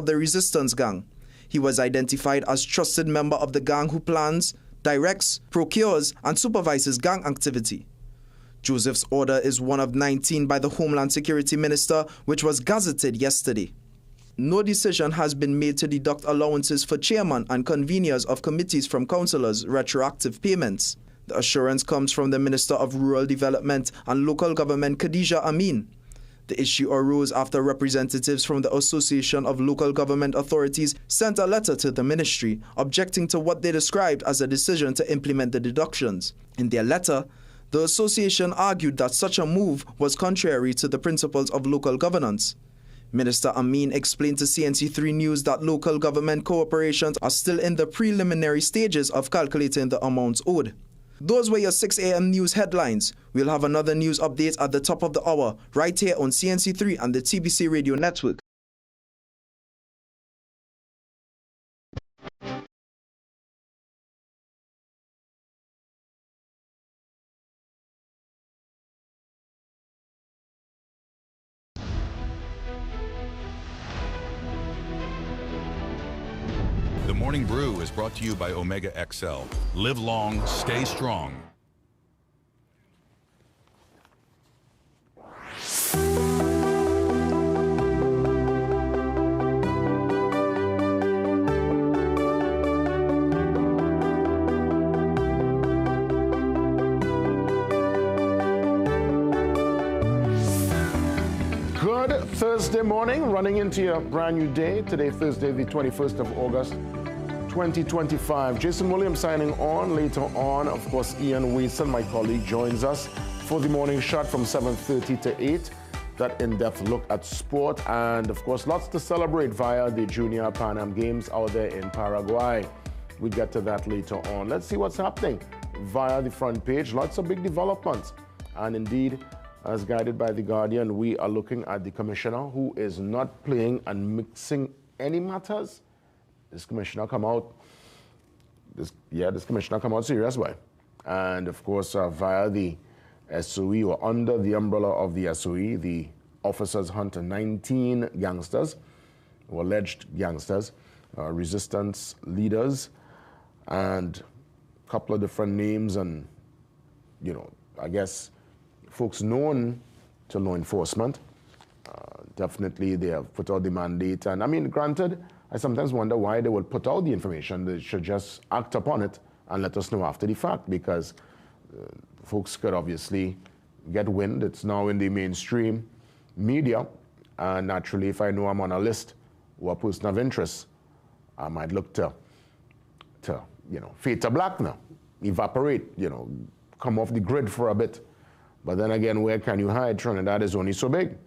the resistance gang. He was identified as trusted member of the gang who plans, directs, procures, and supervises gang activity. Joseph's order is one of 19 by the Homeland Security Minister, which was gazetted yesterday. No decision has been made to deduct allowances for chairman and conveners of committees from councillors' retroactive payments. The assurance comes from the Minister of Rural Development and Local Government, Khadija Amin. The issue arose after representatives from the Association of Local Government Authorities sent a letter to the ministry objecting to what they described as a decision to implement the deductions. In their letter, the association argued that such a move was contrary to the principles of local governance. Minister Amin explained to CNC3 News that local government corporations are still in the preliminary stages of calculating the amounts owed. Those were your 6 a.m. news headlines. We'll have another news update at the top of the hour, right here on CNC3 and the TBC Radio Network. The Morning Brew is brought to you by Omega XL. Live long, stay strong. Good Thursday morning, running into your brand new day. Today, Thursday, the 21st of August, 2025. Jason Williams signing on. Later on, of course, Ian Wilson, my colleague, joins us for the morning shot from 7:30 to 8. That in-depth look at sport, and of course, lots to celebrate via the Junior Pan Am Games out there in Paraguay. We'll get to that later on. Let's see what's happening via the front page. Lots of big developments. And indeed, as guided by The Guardian, we are looking at the commissioner who is not playing and mixing any matters. This commissioner come out serious way. And of course, via the SOE, or under the umbrella of the SOE, the officers hunt 19 gangsters, or alleged gangsters, resistance leaders, and a couple of different names, and, you know, I guess folks known to law enforcement. Definitely they have put out the mandate, and I mean, granted, I sometimes wonder why they would put out the information. They should just act upon it and let us know after the fact, because folks could obviously get wind. It's now in the mainstream media, and naturally, if I know I'm on a list or a person of interest, I might look to you know, fade to black now, evaporate, you know, come off the grid for a bit. But then again, where can you hide? Trinidad is only so big.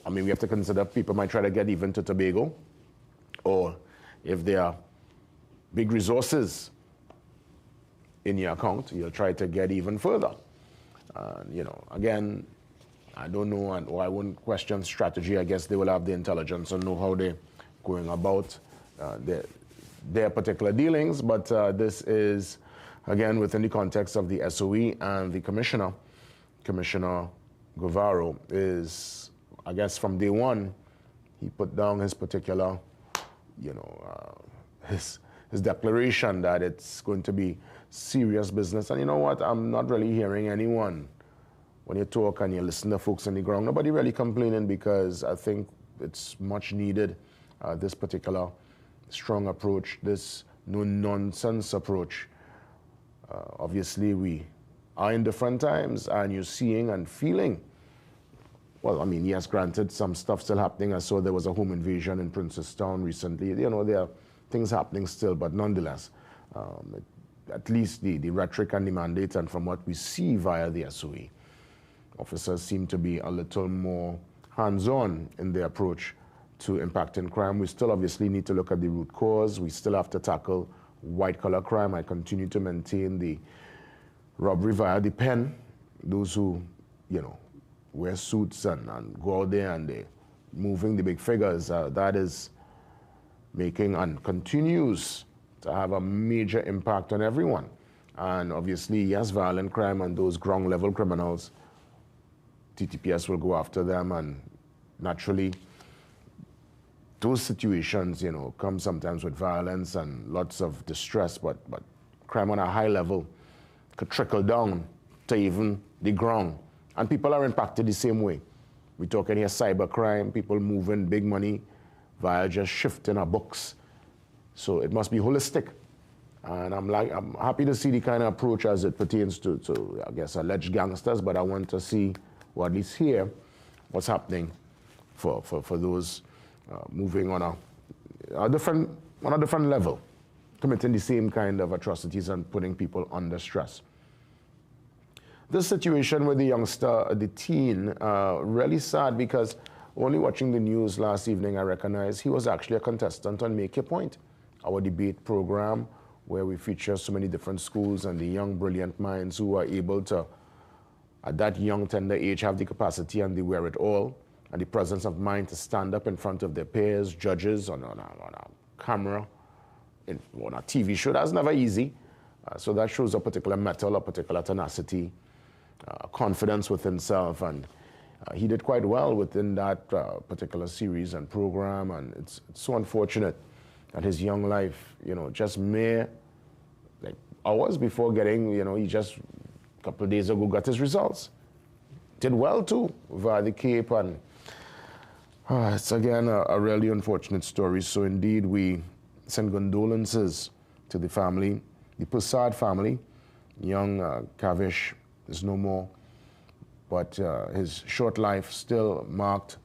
I mean, we have to consider people might try to get even to Tobago, or if there are big resources in your account, you'll try to get even further. You know, again, I don't know, or I wouldn't question strategy. I guess they will have the intelligence and know how they're going about their particular dealings, but this is, again, within the context of the SOE, and the Commissioner Guevara is, I guess from day one, he put down his particular, you know, his declaration that it's going to be serious business. And you know what, I'm not really hearing anyone, when you talk and you listen to folks on the ground, nobody really complaining, because I think it's much needed, this particular strong approach, this no-nonsense approach. Obviously, we are in different times, and you're seeing and feeling, well, I mean, yes, granted, some stuff still happening. I saw there was a home invasion in Princestown recently. You know, there are things happening still, but nonetheless, at least the rhetoric and the mandate, and from what we see via the SOE, officers seem to be a little more hands-on in their approach to impacting crime. We still obviously need to look at the root cause. We still have to tackle white-collar crime. I continue to maintain the robbery via the pen. Those who, you know, wear suits and go out there and they're moving the big figures, that is making and continues to have a major impact on everyone. And obviously, yes, violent crime and those ground-level criminals, TTPS will go after them, and naturally, those situations, come sometimes with violence and lots of distress, but crime on a high level could trickle down to even the ground. And people are impacted the same way. We're talking here cyber crime, people moving big money via just shifting our books. So it must be holistic. And I'm happy to see the kind of approach as it pertains to I guess, alleged gangsters, but I want to see, or at least hear, what's happening for those moving on a different level, committing the same kind of atrocities and putting people under stress. This situation with the youngster, the teen, really sad, because only watching the news last evening, I recognized he was actually a contestant on Make Your Point, our debate program, where we feature so many different schools and the young, brilliant minds who are able to, at that young, tender age, have the capacity and the wherewithal and the presence of mind to stand up in front of their peers, judges, on a camera, on a TV show. That's never easy. So that shows a particular mettle, a particular tenacity, confidence with himself, and he did quite well within that particular series and program, and it's so unfortunate that his young life, just mere hours before getting, he just a couple of days ago got his results. Did well too via the Cape, and it's again a really unfortunate story. So indeed, we send condolences to the family, the Poussard family. Young Kavish is no more, but his short life still marked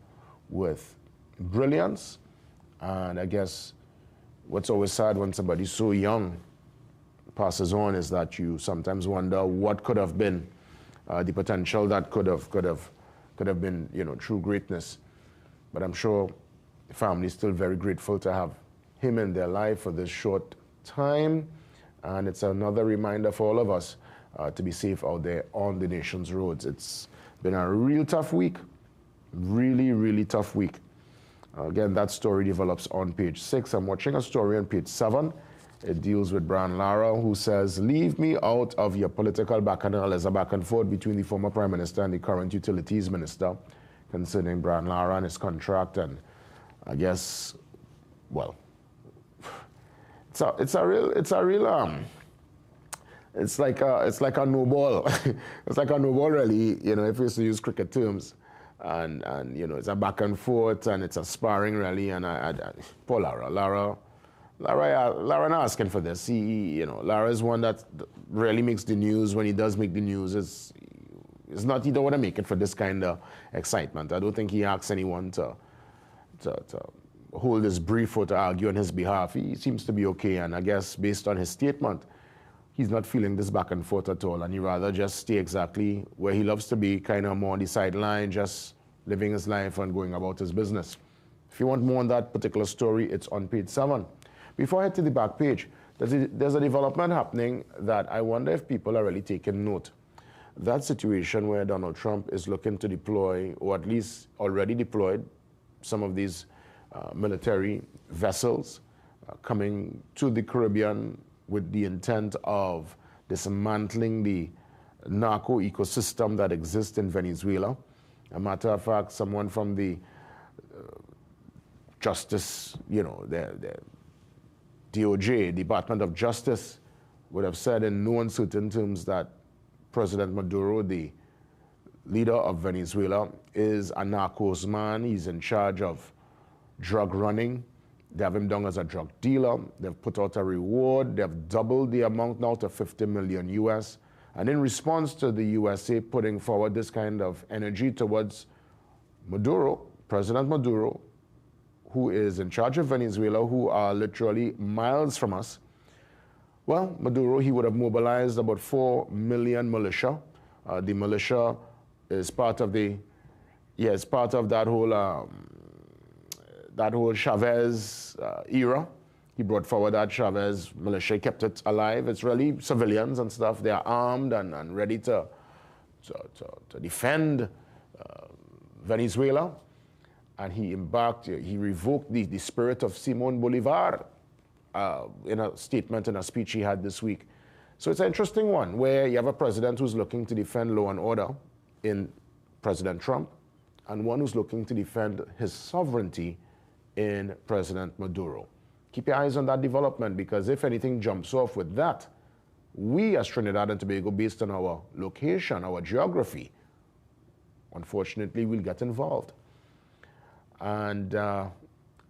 with brilliance. And I guess what's always sad when somebody so young passes on is that you sometimes wonder what could have been the potential that could have been, true greatness. But I'm sure the family is still very grateful to have him in their life for this short time. And it's another reminder for all of us to be safe out there on the nation's roads. It's been a real tough week, really, really tough week. Again, that story develops on page 6. I'm watching a story on page 7. It deals with Brian Lara, who says, "Leave me out of your political bacchanal." There's a back and forth between the former Prime Minister and the current Utilities Minister concerning Brian Lara and his contract. And I guess, well, it's like a no ball. It's like a no ball, really, if we used to use cricket terms. And it's a back and forth, and it's a sparring, really. And poor Lara not asking for this. Lara is one that really makes the news. When he does make the news, it's not, he don't want to make it for this kind of excitement. I don't think he asks anyone to hold his brief or to argue on his behalf. He seems to be okay, and I guess based on his statement, he's not feeling this back and forth at all, and he rather just stay exactly where he loves to be, kind of more on the sideline, just living his life and going about his business. If you want more on that particular story, it's on page 7. Before I head to the back page, there's a development happening that I wonder if people are really taking note. That situation where Donald Trump is looking to deploy, or at least already deployed, some of these military vessels coming to the Caribbean with the intent of dismantling the narco ecosystem that exists in Venezuela. A matter of fact, someone from the Justice, the DOJ, Department of Justice, would have said in no uncertain terms that President Maduro, the leader of Venezuela, is a narcos man. He's in charge of drug running. They have him down as a drug dealer. They've put out a reward. They've doubled the amount now to $50 million US. And in response to the USA putting forward this kind of energy towards Maduro, President Maduro, who is in charge of Venezuela, who are literally miles from us, well, Maduro, he would have mobilized about 4 million militia. The militia is part of that whole Chavez era. He brought forward that Chavez militia, kept it alive. It's really civilians and stuff. They are armed and ready to defend Venezuela. And he revoked the spirit of Simón Bolívar in a statement, in a speech he had this week. So it's an interesting one, where you have a president who's looking to defend law and order in President Trump, and one who's looking to defend his sovereignty in President Maduro. Keep your eyes on that development, because if anything jumps off with that, we as Trinidad and Tobago, based on our location, our geography, unfortunately, we'll get involved. And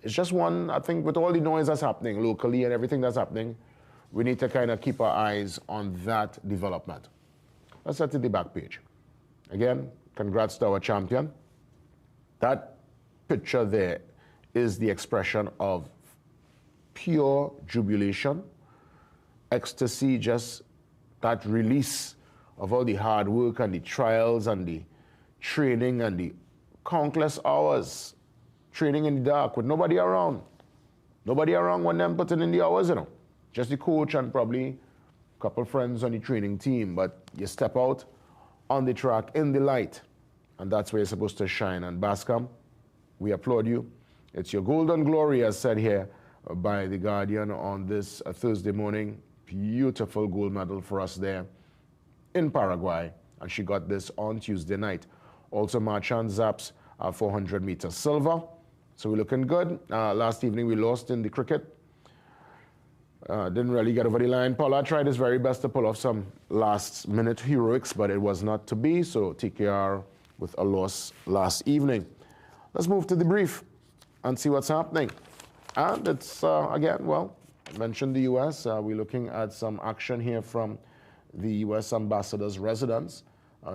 it's just one, I think, with all the noise that's happening locally and everything that's happening, we need to kind of keep our eyes on that development. Let's head to the back page. Again, congrats to our champion. That picture there is the expression of pure jubilation, ecstasy, just that release of all the hard work and the trials and the training and the countless hours training in the dark with nobody around. Nobody around when them putting in the hours, you know. Just the coach and probably a couple friends on the training team, but you step out on the track in the light, and that's where you're supposed to shine. And Bascom, we applaud you. It's your golden glory, as said here by The Guardian on this Thursday morning. Beautiful gold medal for us there in Paraguay, and she got this on Tuesday night. Also, Marchand Zaps 400 meters silver, so we're looking good. Last evening we lost in the cricket. Didn't really get over the line. Pollard tried his very best to pull off some last-minute heroics, but it was not to be, so TKR with a loss last evening. Let's move to the brief and see what's happening. And it's, again, well, I mentioned the U.S. We're looking at some action here from the U.S. ambassador's residence.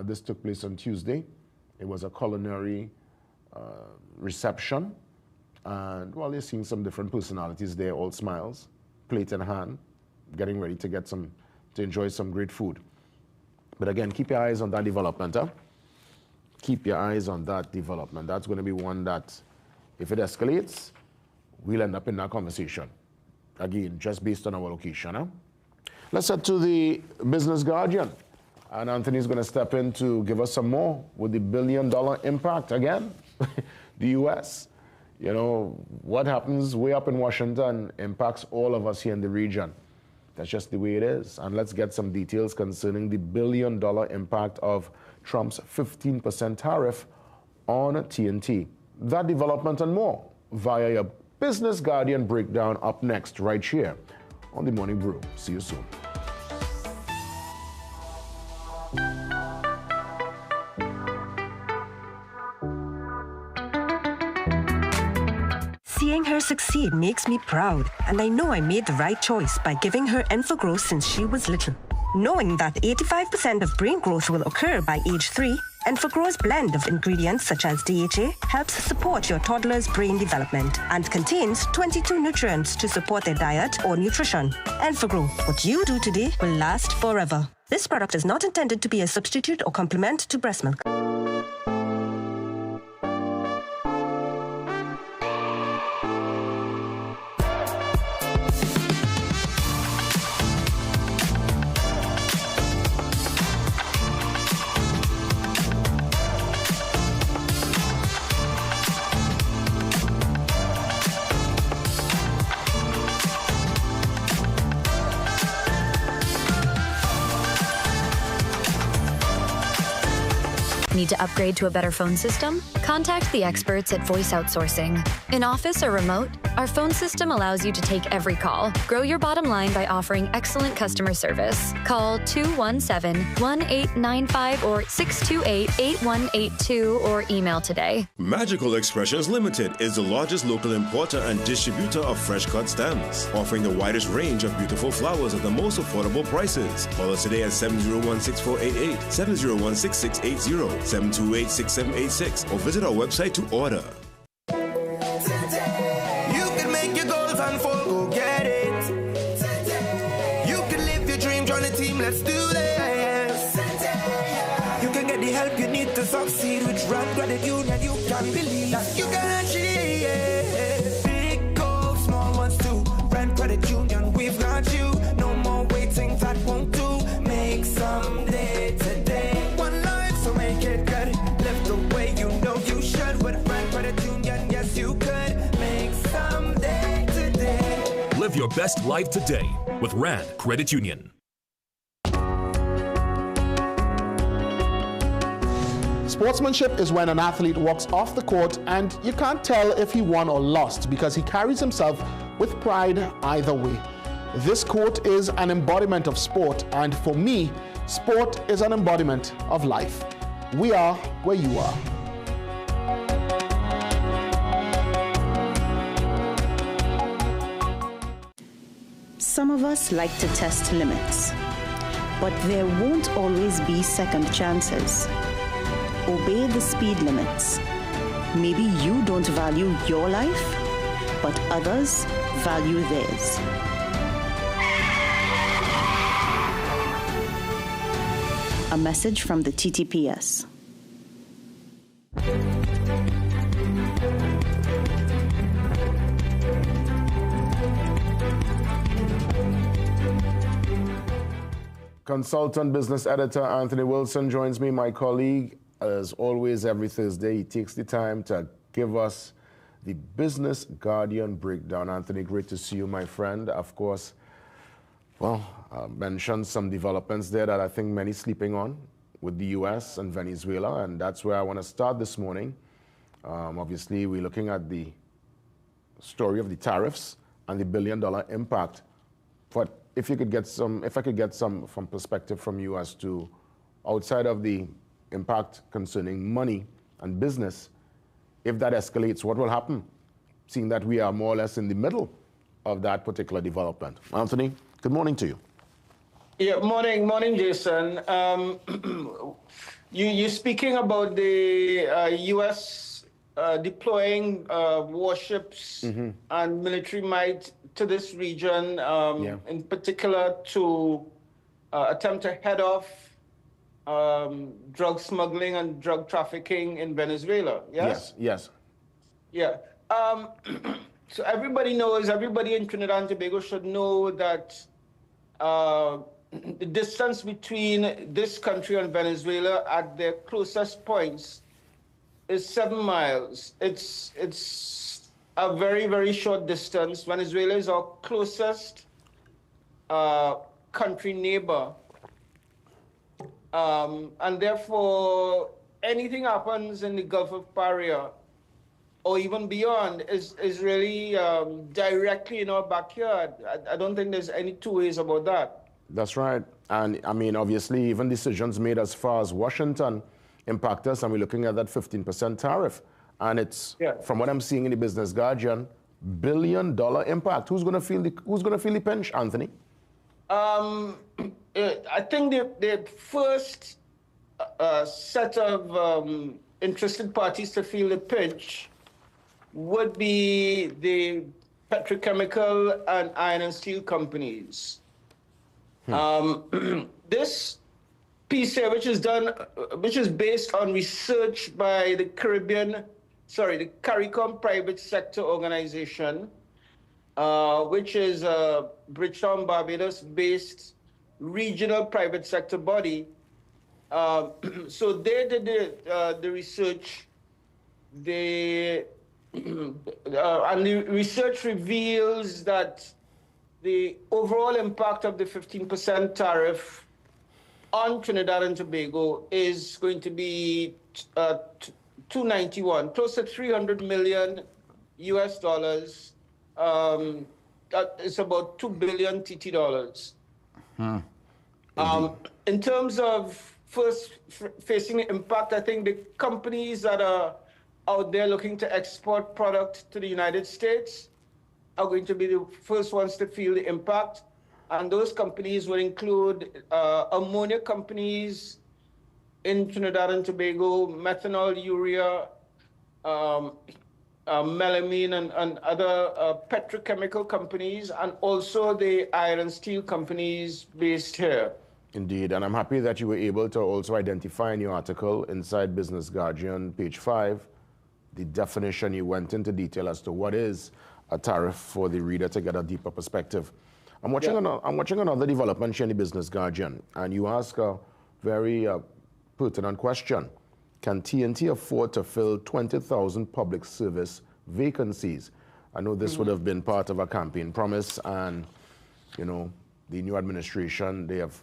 This took place on Tuesday. It was a culinary reception. And, well, you're seeing some different personalities there, all smiles, plate in hand, getting ready to get to enjoy some great food. But again, keep your eyes on that development, huh? Keep your eyes on that development. That's going to be one that, if it escalates, we'll end up in that conversation. Again, just based on our location, huh? Let's head to the Business Guardian. And Anthony's going to step in to give us some more with the $1 billion impact again. The U.S., you know, what happens way up in Washington impacts all of us here in the region. That's just the way it is. And let's get some details concerning the $1 billion impact of Trump's 15% tariff on TNT. That development and more via your Business Guardian breakdown up next right here on The Morning Brew. See you soon. Seeing her succeed makes me proud, and I know I made the right choice by giving her Enfogrow since she was little. Knowing that 85% of brain growth will occur by age 3, Enfogrow's blend of ingredients such as DHA helps support your toddler's brain development and contains 22 nutrients to support their diet or nutrition. Enfogrow, what you do today will last forever. This product is not intended to be a substitute or complement to breast milk. Need to upgrade to a better phone system? Contact the experts at Voice Outsourcing. In office or remote, our phone system allows you to take every call. Grow your bottom line by offering excellent customer service. Call 217-1895 or 628-8182 or email today. Magical Expressions Limited is the largest local importer and distributor of fresh cut stems, offering the widest range of beautiful flowers at the most affordable prices. Call us today at 701-6488, 701-6680, 728-6786, or visit our website to order. You can make your goals unfold, go get it. You can live your dream, join the team, let's do this. You can get the help you need to succeed with Rand Credit Union. You can believe that you can achieve big goals, small ones too. Rand Credit Union, we've got you. No more waiting, that won't do. Make someday today. One life, so make it good. Live the way you know you should. With Rand Credit Union, yes you could. Make someday today. Live your best life today with Rand Credit Union. Sportsmanship is when an athlete walks off the court and you can't tell if he won or lost because he carries himself with pride either way. This quote is an embodiment of sport, and for me, sport is an embodiment of life. We are where you are. Some of us like to test limits, but there won't always be second chances. Obey the speed limits. Maybe you don't value your life, but others value theirs. A message from the TTPS. Consultant business editor Anthony Wilson joins me, my colleague. As always, every Thursday, he takes the time to give us the Business Guardian breakdown. Anthony, great to see you, my friend. Of course, well, I mentioned some developments there that I think many sleeping on with the U.S. and Venezuela, and that's where I want to start this morning. Obviously, we're looking at the story of the tariffs and the billion-dollar impact. But if I could get some from perspective from you as to, outside of the impact concerning money and business, if that escalates, what will happen? Seeing that we are more or less in the middle of that particular development. Anthony, good morning to you. Yeah, morning, Jason. You're speaking about the U.S. Deploying warships and military might to this region, in particular to attempt to head off drug smuggling and drug trafficking in Venezuela. Yes? Yes. Yeah. So everybody in Trinidad and Tobago should know that the distance between this country and Venezuela at their closest points is 7 miles. It's a very, very short distance. Venezuela is our closest country neighbor. And therefore, anything happens in the Gulf of Paria or even beyond is really directly in our backyard. I don't think there's any two ways about that. That's right. And I mean, obviously, even decisions made as far as Washington impact us, and we're looking at that 15% tariff. And it's, from what I'm seeing in the Business Guardian, $1 billion impact. Who's going to feel the pinch, Anthony? I think the first set of interested parties to feel the pinch would be the petrochemical and iron and steel companies. This piece here, which is based on research by the CARICOM Private Sector Organization, which is a Bridgetown, Barbados-based regional private sector body. So they did the research. And the research reveals that the overall impact of the 15% tariff on Trinidad and Tobago is going to be 291, close to $300 million US dollars. It's about 2 billion TT dollars. In terms of first facing the impact, I think the companies that are out there looking to export product to the United States are going to be the first ones to feel the impact. And those companies will include ammonia companies in Trinidad and Tobago, methanol, urea, melamine, and other petrochemical companies, and also the iron and steel companies based here. Indeed, and I'm happy that you were able to also identify in your article inside Business Guardian, page 5, the definition. You went into detail as to what is a tariff for the reader to get a deeper perspective. I'm watching another development here in the Business Guardian, and you ask a very pertinent question. Can TNT afford to fill 20,000 public service vacancies? I know this would have been part of a campaign promise, and, you know, the new administration, they have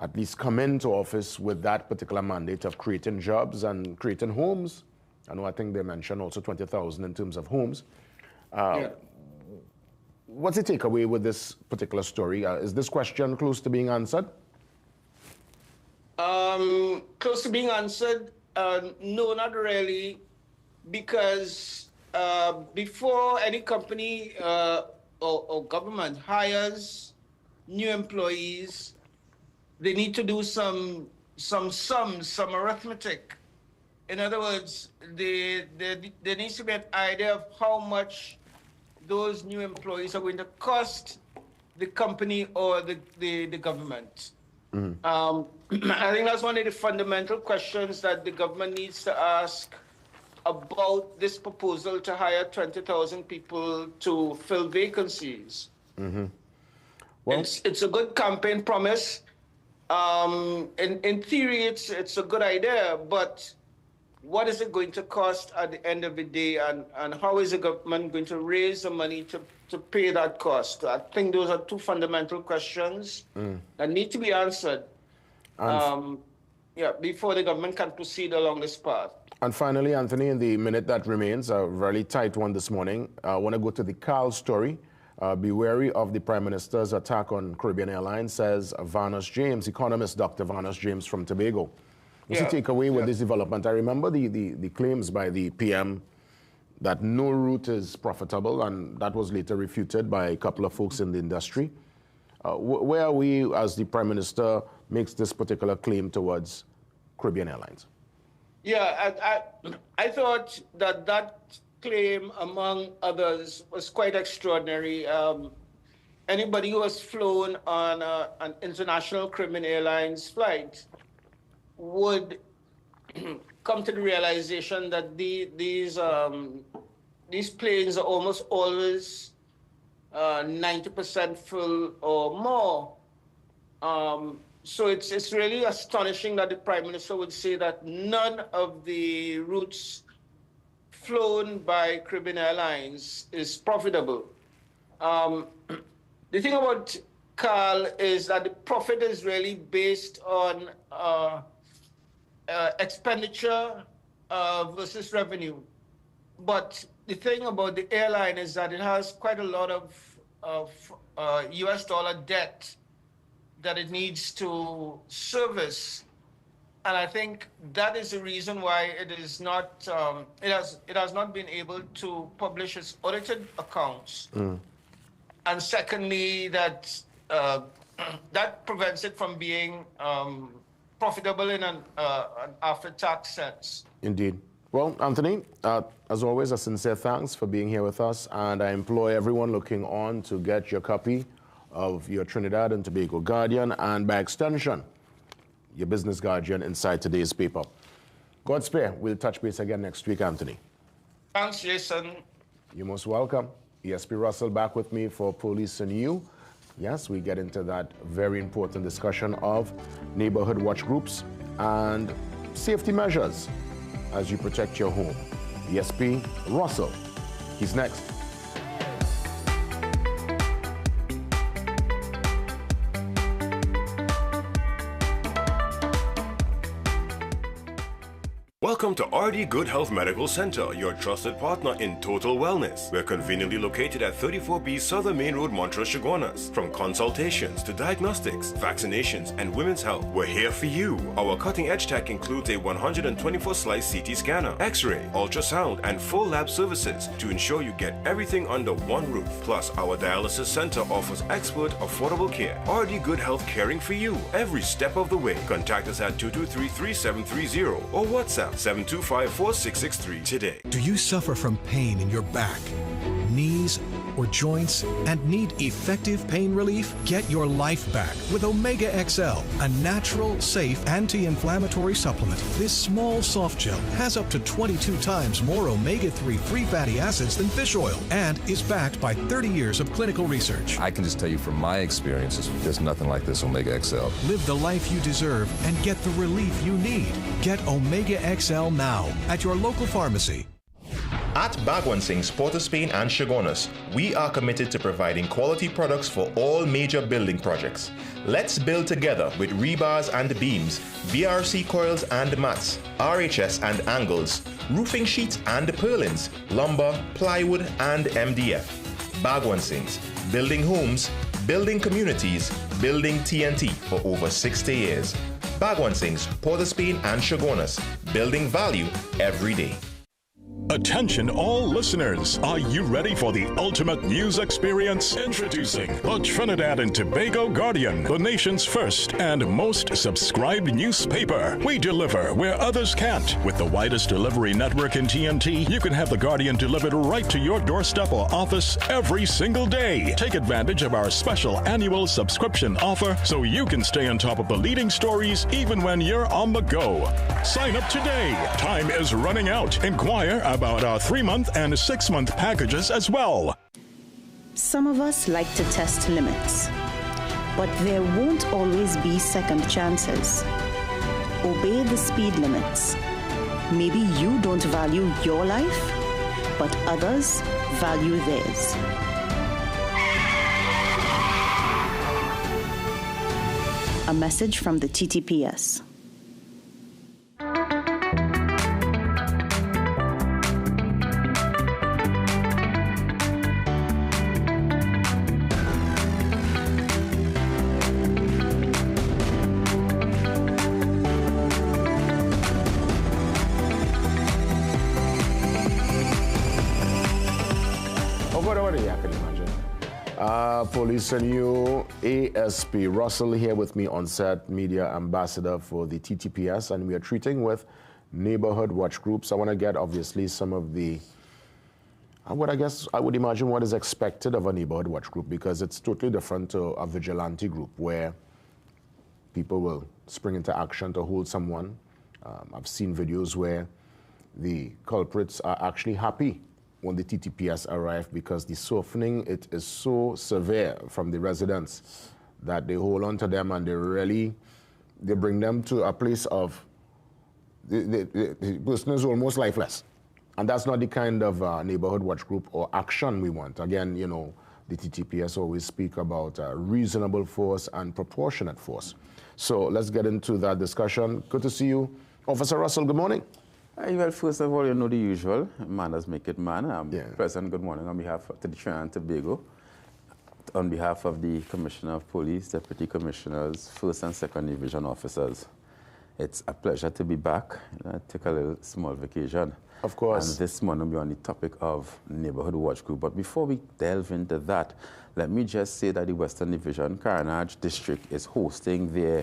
at least come into office with that particular mandate of creating jobs and creating homes. I think they mentioned also 20,000 in terms of homes. What's the takeaway with this particular story? Is this question close to being answered? Close to being answered? No, not really, because before any company or government hires new employees, they need to do some sums, some arithmetic. In other words, there needs to be an idea of how much those new employees are going to cost the company or the government. I think that's one of the fundamental questions that the government needs to ask about this proposal to hire 20,000 people to fill vacancies. Well, it's a good campaign promise. In theory, it's a good idea, but what is it going to cost at the end of the day, and how is the government going to raise the money to pay that cost? I think those are two fundamental questions that need to be answered before the government can proceed along this path. And finally, Anthony, in the minute that remains, a really tight one this morning, I want to go to the Carl story. Be wary of the Prime Minister's attack on Caribbean Airlines, says Vanus James, economist Dr. Vanus James from Tobago. What's the takeaway with this development? I remember the claims by the PM that no route is profitable, and that was later refuted by a couple of folks in the industry. Where are we as the Prime Minister makes this particular claim towards Caribbean Airlines? Yeah, I thought that claim, among others, was quite extraordinary. Anybody who has flown on an international Caribbean Airlines flight would come to the realization that these planes are almost always 90% full or more. So it's really astonishing that the Prime Minister would say that none of the routes flown by Caribbean Airlines is profitable. The thing about Carl is that the profit is really based on expenditure versus revenue. But the thing about the airline is that it has quite a lot of US dollar debt that it needs to service. And I think that is the reason why it is not, it has not been able to publish its audited accounts. And secondly, that prevents it from being profitable in an after-tax sense. Indeed. Well, Anthony, as always, a sincere thanks for being here with us, and I implore everyone looking on to get your copy of your Trinidad and Tobago Guardian, and by extension, your Business Guardian inside today's paper. God spare, we'll touch base again next week, Anthony. Thanks, Jason. You're most welcome. ESP Russell back with me for Police and You. Yes, we get into that very important discussion of neighborhood watch groups and safety measures as you protect your home. ESP Russell, he's next. Welcome to RD Good Health Medical Center, your trusted partner in total wellness. We're conveniently located at 34B Southern Main Road, Montrose, Chaguanas. From consultations to diagnostics, vaccinations, and women's health, we're here for you. Our cutting-edge tech includes a 124-slice CT scanner, X-ray, ultrasound, and full lab services to ensure you get everything under one roof. Plus, our dialysis center offers expert, affordable care. RD Good Health, caring for you every step of the way. Contact us at 223-3730 or WhatsApp 725-4663 today. Do you suffer from pain in your back, knees, or joints and need effective pain relief? Get your life back with Omega XL, a natural, safe, anti-inflammatory supplement. This small soft gel has up to 22 times more omega-3 free fatty acids than fish oil and is backed by 30 years of clinical research. I can just tell you from my experiences, there's nothing like this Omega XL. Live the life you deserve and get the relief you need. Get Omega XL now at your local pharmacy. At Bagwansing's, Port of Spain and Chaguanas, we are committed to providing quality products for all major building projects. Let's build together with rebars and beams, BRC coils and mats, RHS and angles, roofing sheets and purlins, lumber, plywood and MDF. Bagwansing's, building homes, building communities, building TNT for over 60 years. Bagwansing's, Port of Spain and Chaguanas, building value every day. Attention all listeners, are you ready for the ultimate news experience? Introducing the Trinidad and Tobago Guardian, the nation's first and most subscribed newspaper. We deliver where others can't. With the widest delivery network in TNT, you can have the Guardian delivered right to your doorstep or office every single day. Take advantage of our special annual subscription offer so you can stay on top of the leading stories even when you're on the go. Sign up today. Time is running out. Inquire about our 3-month and 6-month packages as well. Some of us like to test limits, but there won't always be second chances. Obey the speed limits. Maybe you don't value your life, but others value theirs. A message from the TTPS. Police and you, ASP Russell here with me on set, media ambassador for the TTPS, and we are treating with neighborhood watch groups. I want to get obviously some of the, I would imagine what is expected of a neighborhood watch group, because it's totally different to a vigilante group where people will spring into action to hold someone. I've seen videos where the culprits are actually happy when the TTPS arrive, because the softening, it is so severe from the residents that they hold on to them and they bring them to a place of, the person is almost lifeless. And that's not the kind of neighborhood watch group or action we want. Again, you know, the TTPS always speak about reasonable force and proportionate force. So let's get into that discussion. Good to see you. Officer Russell, good morning. Well, first of all, you know the usual, manners make it man. President, good morning on behalf of the Trinidad and Tobago. On behalf of the Commissioner of Police, Deputy Commissioners, First and Second Division officers. It's a pleasure to be back. I took a little small vacation. Of course. And this morning we'll be on the topic of Neighborhood Watch Group. But before we delve into that, let me just say that the Western Division, Caranage District, is hosting their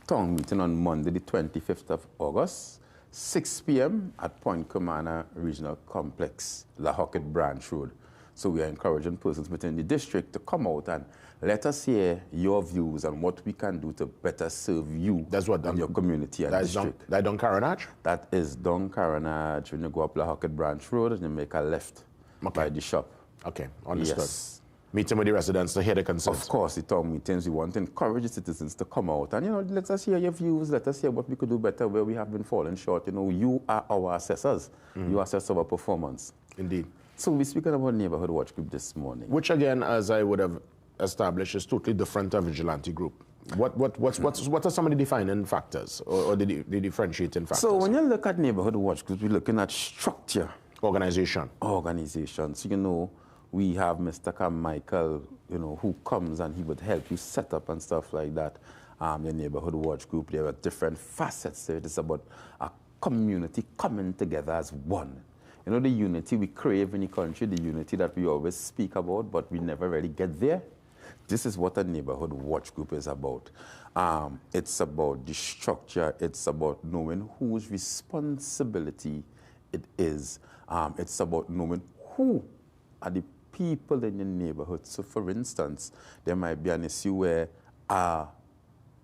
town meeting on Monday, the 25th of August. 6 p.m. at Point Commander Regional Complex, La Hockett Branch Road. So we are encouraging persons within the district to come out and let us hear your views on what we can do to better serve you and your community and district. That's Don Caranage? That is Don Caranage. When you go up La Hockett Branch Road and you make a left by the shop. Okay, understood. Yes. Meeting with the residents to hear the concerns. Of course, the town meetings, we want to encourage the citizens to come out and, you know, let us hear your views, let us hear what we could do better, where we have been falling short. You know, you are our assessors. You assess our performance. Indeed. So we're speaking about Neighborhood Watch Group this morning. Which, again, as I would have established, is totally different to a vigilante group. What are some of the defining factors or the differentiating factors? So when you look at Neighborhood Watch Groups, we're looking at structure. Organization. So, you know, we have Mr. Carmichael, you know, who comes and he would help you set up and stuff like that. Your Neighborhood Watch Group, there are different facets. So it is about a community coming together as one. You know, the unity we crave in the country, the unity that we always speak about, but we never really get there. This is what a Neighborhood Watch Group is about. It's about the structure. It's about knowing whose responsibility it is. It's about knowing who are the people in your neighborhood. So, for instance, there might be an issue where a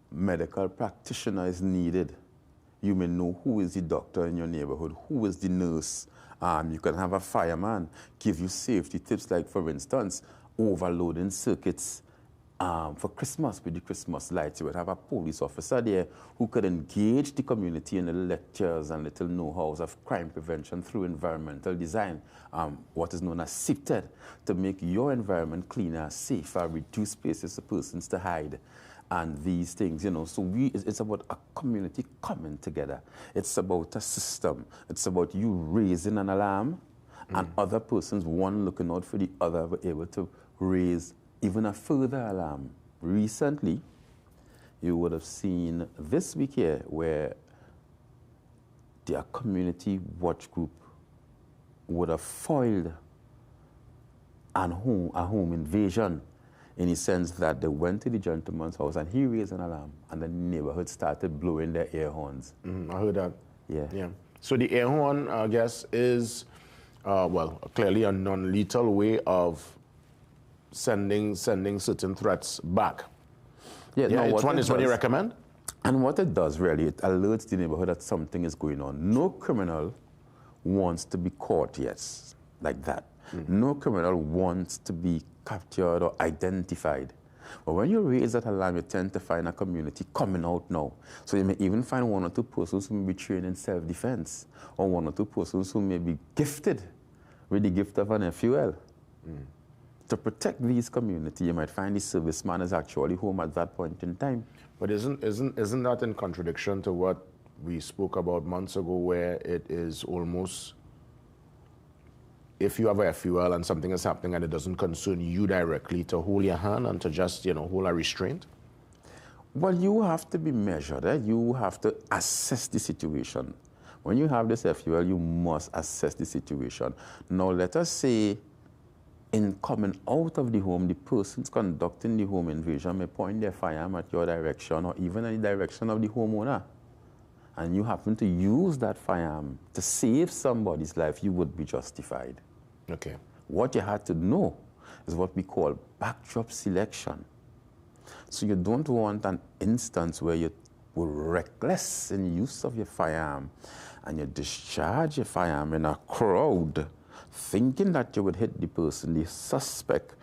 medical practitioner is needed. You may know who is the doctor in your neighborhood, who is the nurse. You can have a fireman give you safety tips, like, for instance, overloading circuits for Christmas, with the Christmas lights, you would have a police officer there who could engage the community in the lectures and little know-hows of crime prevention through environmental design, what is known as CNC3, to make your environment cleaner, safer, reduce spaces for persons to hide, and these things, you know. So it's about a community coming together. It's about a system. It's about you raising an alarm, and other persons, one looking out for the other, were able to raise even a further alarm. Recently, you would have seen this week here where their community watch group would have foiled a home invasion, in the sense that they went to the gentleman's house and he raised an alarm and the neighborhood started blowing their air horns. I heard that. Yeah. So the air horn, I guess, is, well, clearly a non-lethal way of sending certain threats back. Yeah, no, it's what you recommend? And what it does, really, it alerts the neighborhood that something is going on. No criminal wants to be caught, yes, like that. No criminal wants to be captured or identified. But when you raise that alarm, you tend to find a community coming out now. So you may even find one or two persons who may be trained in self-defense, or one or two persons who may be gifted with the gift of an FUL. To protect these communities, you might find the serviceman is actually home at that point in time. But isn't that in contradiction to what we spoke about months ago, where it is almost, if you have a FUL and something is happening and it doesn't concern you directly, to hold your hand and to just, hold a restraint? Well, you have to be measured. You have to assess the situation. When you have this FUL, you must assess the situation. Now, let us say, in coming out of the home, the persons conducting the home invasion may point their firearm at your direction or even in the direction of the homeowner, and you happen to use that firearm to save somebody's life, you would be justified. Okay. What you had to know is what we call backdrop selection. So you don't want an instance where you were reckless in use of your firearm and you discharge your firearm in a crowd, thinking that you would hit the person, the suspect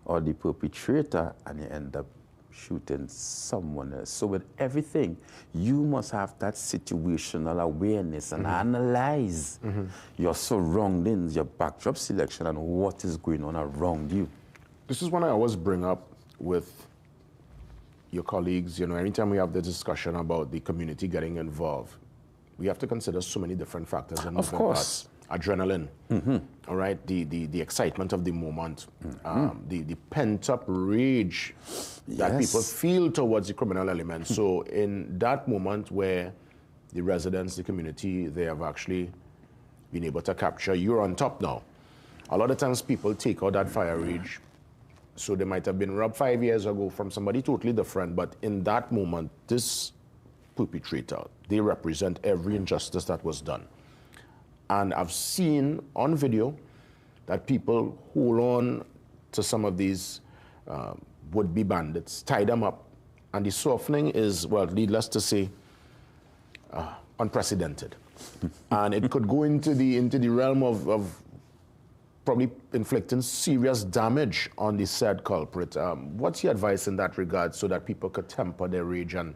or the perpetrator, and you end up shooting someone else. So with everything, you must have that situational awareness and analyze your surroundings, your backdrop selection, and what is going on around you. This is one I always bring up with your colleagues. Anytime we have the discussion about the community getting involved, we have to consider so many different factors. And of course. Adrenaline, all right, the excitement of the moment, the pent-up rage that people feel towards the criminal element. So in that moment where the residents, the community, they have actually been able to capture, you're on top now. A lot of times people take out that fire rage. So they might have been robbed 5 years ago from somebody totally different, but in that moment, this perpetrator, they represent every injustice that was done. And I've seen on video that people hold on to some of these would-be bandits, tie them up, and the softening is, well, needless to say, unprecedented. And it could go into the realm of probably inflicting serious damage on the said culprit. What's your advice in that regard so that people could temper their rage and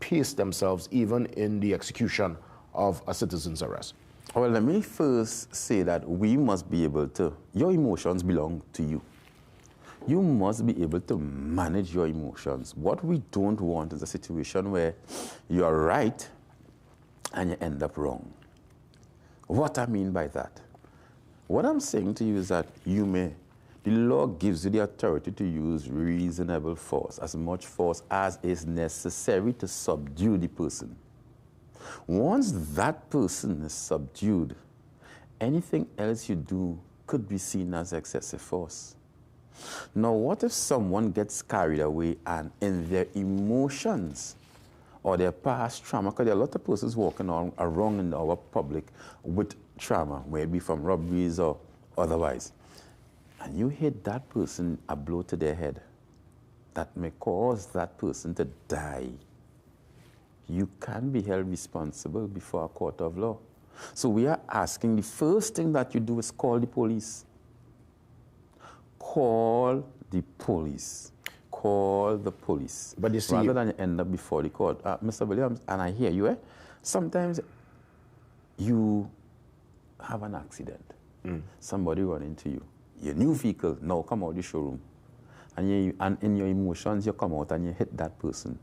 pace themselves even in the execution of a citizen's arrest? Well, let me first say that we must be able to, your emotions belong to you. You must be able to manage your emotions. What we don't want is a situation where you are right and you end up wrong. What I mean by that? What I'm saying to you is that the law gives you the authority to use reasonable force, as much force as is necessary to subdue the person. Once that person is subdued, anything else you do could be seen as excessive force. Now, what if someone gets carried away and in their emotions or their past trauma, because there are a lot of persons walking around in our public with trauma, maybe from robberies or otherwise, and you hit that person a blow to their head that may cause that person to die, you can be held responsible before a court of law. So we are asking, the first thing that you do is call the police. Call the police. call the police. But you see, rather than you end up before the court. Mr. Williams, and I hear you, sometimes you have an accident. Somebody run into you. Your new vehicle, now come out the showroom. And in your emotions, you come out and you hit that person.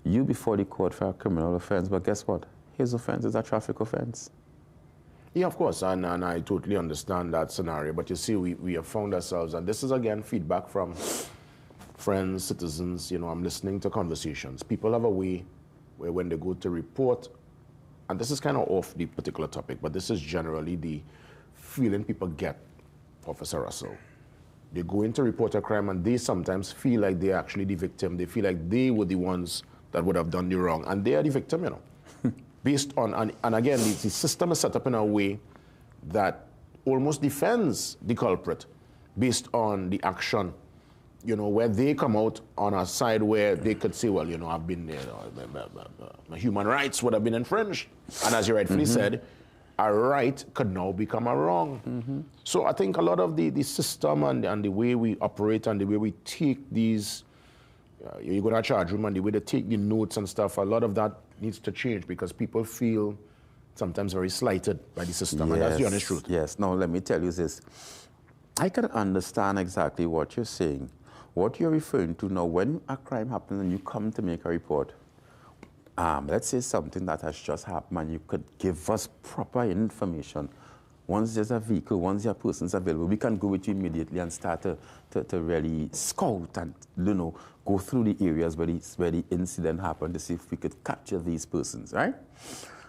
You before the court for a criminal offense, but guess what? His offense is a traffic offense. Yeah, of course, and I totally understand that scenario. But you see, we have found ourselves, and this is again feedback from friends, citizens. You know, I'm listening to conversations. People have a way where when they go to report, and this is kind of off the particular topic, but this is generally the feeling people get, Officer Russell. They go in to report a crime, and they sometimes feel like they're actually the victim. They feel like they were the ones that would have done the wrong, and they are the victim, you know. Based on, and again, the system is set up in a way that almost defends the culprit based on the action, you know, where they come out on a side where they could say, well, you know, I've been there, my human rights would have been infringed. And as you rightfully said, a right could now become a wrong. So I think a lot of the system and the way we operate and the way we take these, you go to a charge room and the way they take the notes and stuff, a lot of that needs to change because people feel sometimes very slighted by the system, and that's the honest truth. Yes, now let me tell you this. I can understand exactly what you're saying. What you're referring to now, when a crime happens and you come to make a report, let's say something that has just happened and you could give us proper information. Once there's a vehicle, once your person's available, we can go with you immediately and start to really scout and, you know, go through the areas where the incident happened to see if we could capture these persons, right?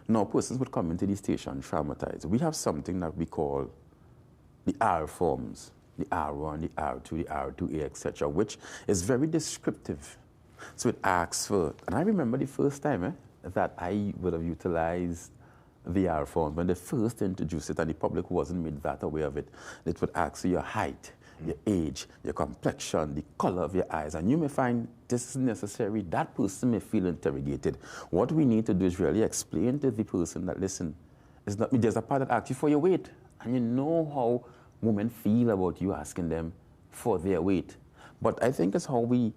Now, persons would come into the station traumatized. We have something that we call the R forms, the R1, the R2, the R2A, etc., which is very descriptive. So it asks for, and I remember the first time that I would have utilized the R form, when they first introduced it and the public wasn't made that aware of it, it would ask for your height, your age, your complexion, the color of your eyes, and you may find this is necessary. That person may feel interrogated. What we need to do is really explain to the person that, listen, it's not, there's a part that asks you for your weight, and you know how women feel about you asking them for their weight. But I think it's how we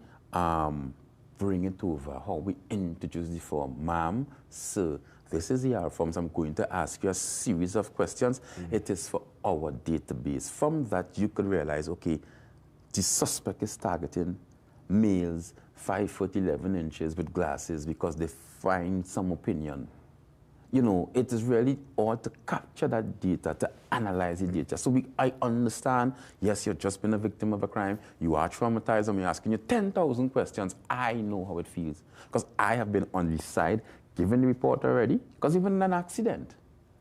bring it over, how we introduce the form. Ma'am, sir, this is the R forms. I'm going to ask you a series of questions. It is for our database. From that, you could realize, okay, the suspect is targeting males 5'11" with glasses because they find some opinion. You know, it is really all to capture that data, to analyze the data. So I understand, yes, you've just been a victim of a crime. You are traumatized and we're asking you 10,000 questions. I know how it feels because I have been on the side given the report already, because even in an accident,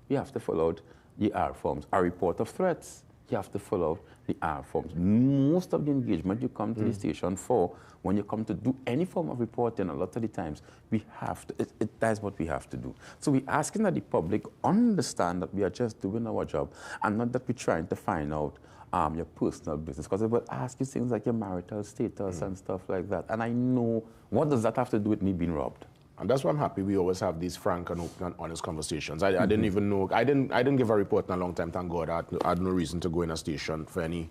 you have to fill out the R forms. A report of threats, you have to fill out the R forms. Most of the engagement you come to the station for, when you come to do any form of reporting, a lot of the times, we have to, that's what we have to do. So we're asking that the public understand that we are just doing our job, and not that we're trying to find out your personal business, because it will ask you things like your marital status and stuff like that. And I know, what does that have to do with me being robbed? And that's why I'm happy we always have these frank and open and honest conversations. I didn't even know, I didn't give a report in a long time, thank God. I had no reason to go in a station for any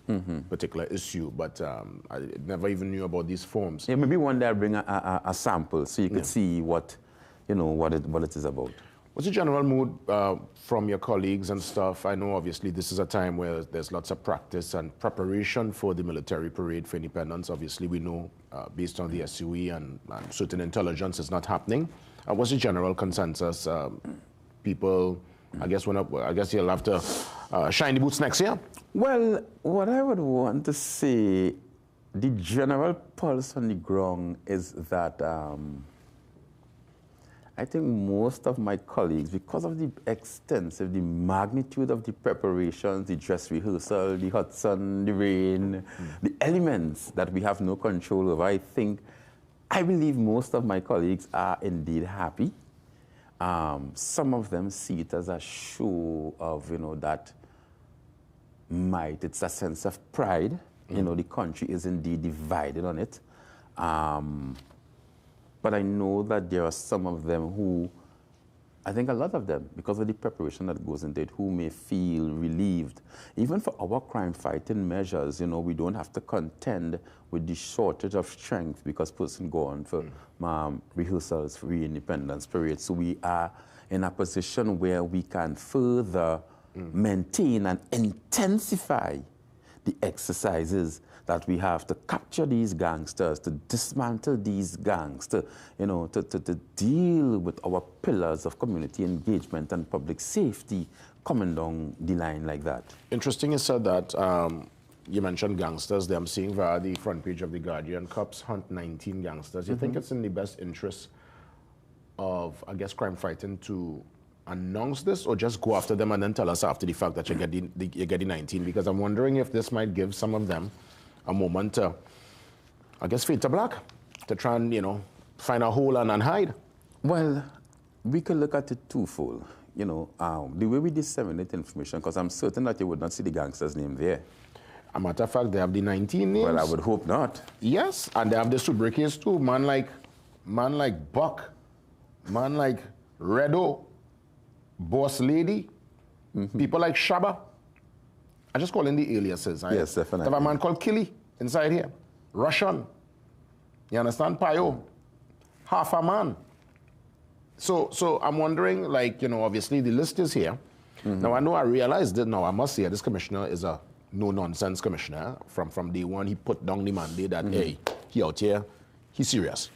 particular issue, but I never even knew about these forms. Yeah, maybe one day I'll bring a sample so you can see what, you know, what it is about. What's the general mood from your colleagues and stuff? I know obviously this is a time where there's lots of practice and preparation for the military parade for independence. Obviously we know based on the SUE and certain intelligence it's not happening. What's the general consensus? People, I guess you'll have to shine the boots next year? Well, what I would want to say, the general pulse on the ground is that I think most of my colleagues, because of the the magnitude of the preparations, the dress rehearsal, the hot sun, the rain, the elements that we have no control over, I believe most of my colleagues are indeed happy. Some of them see it as a show of, you know, that might. It's a sense of pride. You know, the country is indeed divided on it. But I know that there are some of them who I think a lot of them, because of the preparation that goes into it, who may feel relieved. Even for our crime-fighting measures, you know, we don't have to contend with the shortage of strength because person go on for rehearsals for Independence Parade. So we are in a position where we can further maintain and intensify the exercises that we have to capture these gangsters, to dismantle these gangs, to, you know, to deal with our pillars of community engagement and public safety coming down the line like that. Interesting you said that. You mentioned gangsters there. I'm seeing via the front page of The Guardian, cops hunt 19 gangsters. You think it's in the best interest of, I guess, crime fighting to announce this, or just go after them and then tell us after the fact that you're getting 19? Because I'm wondering if this might give some of them a moment to, I guess, fade to black, to try and, you know, find a hole and hide. Well, we could look at it twofold. You know, the way we disseminate information, because I'm certain that you would not see the gangster's name there. A matter of fact, they have the 19 names. Well, I would hope not. Yes, and they have the sobriquets too. Man like Buck, man like Redo, Boss Lady, people like Shabba. I just call in the aliases. Yes, definitely. They have a man called Killy inside here. Russian. You understand? Payo. Half a man. So I'm wondering, like, you know, obviously the list is here. Now, I realized that now, I must say, this commissioner is a no-nonsense commissioner. From day one, he put down the mandate that, hey, he out here, he's serious.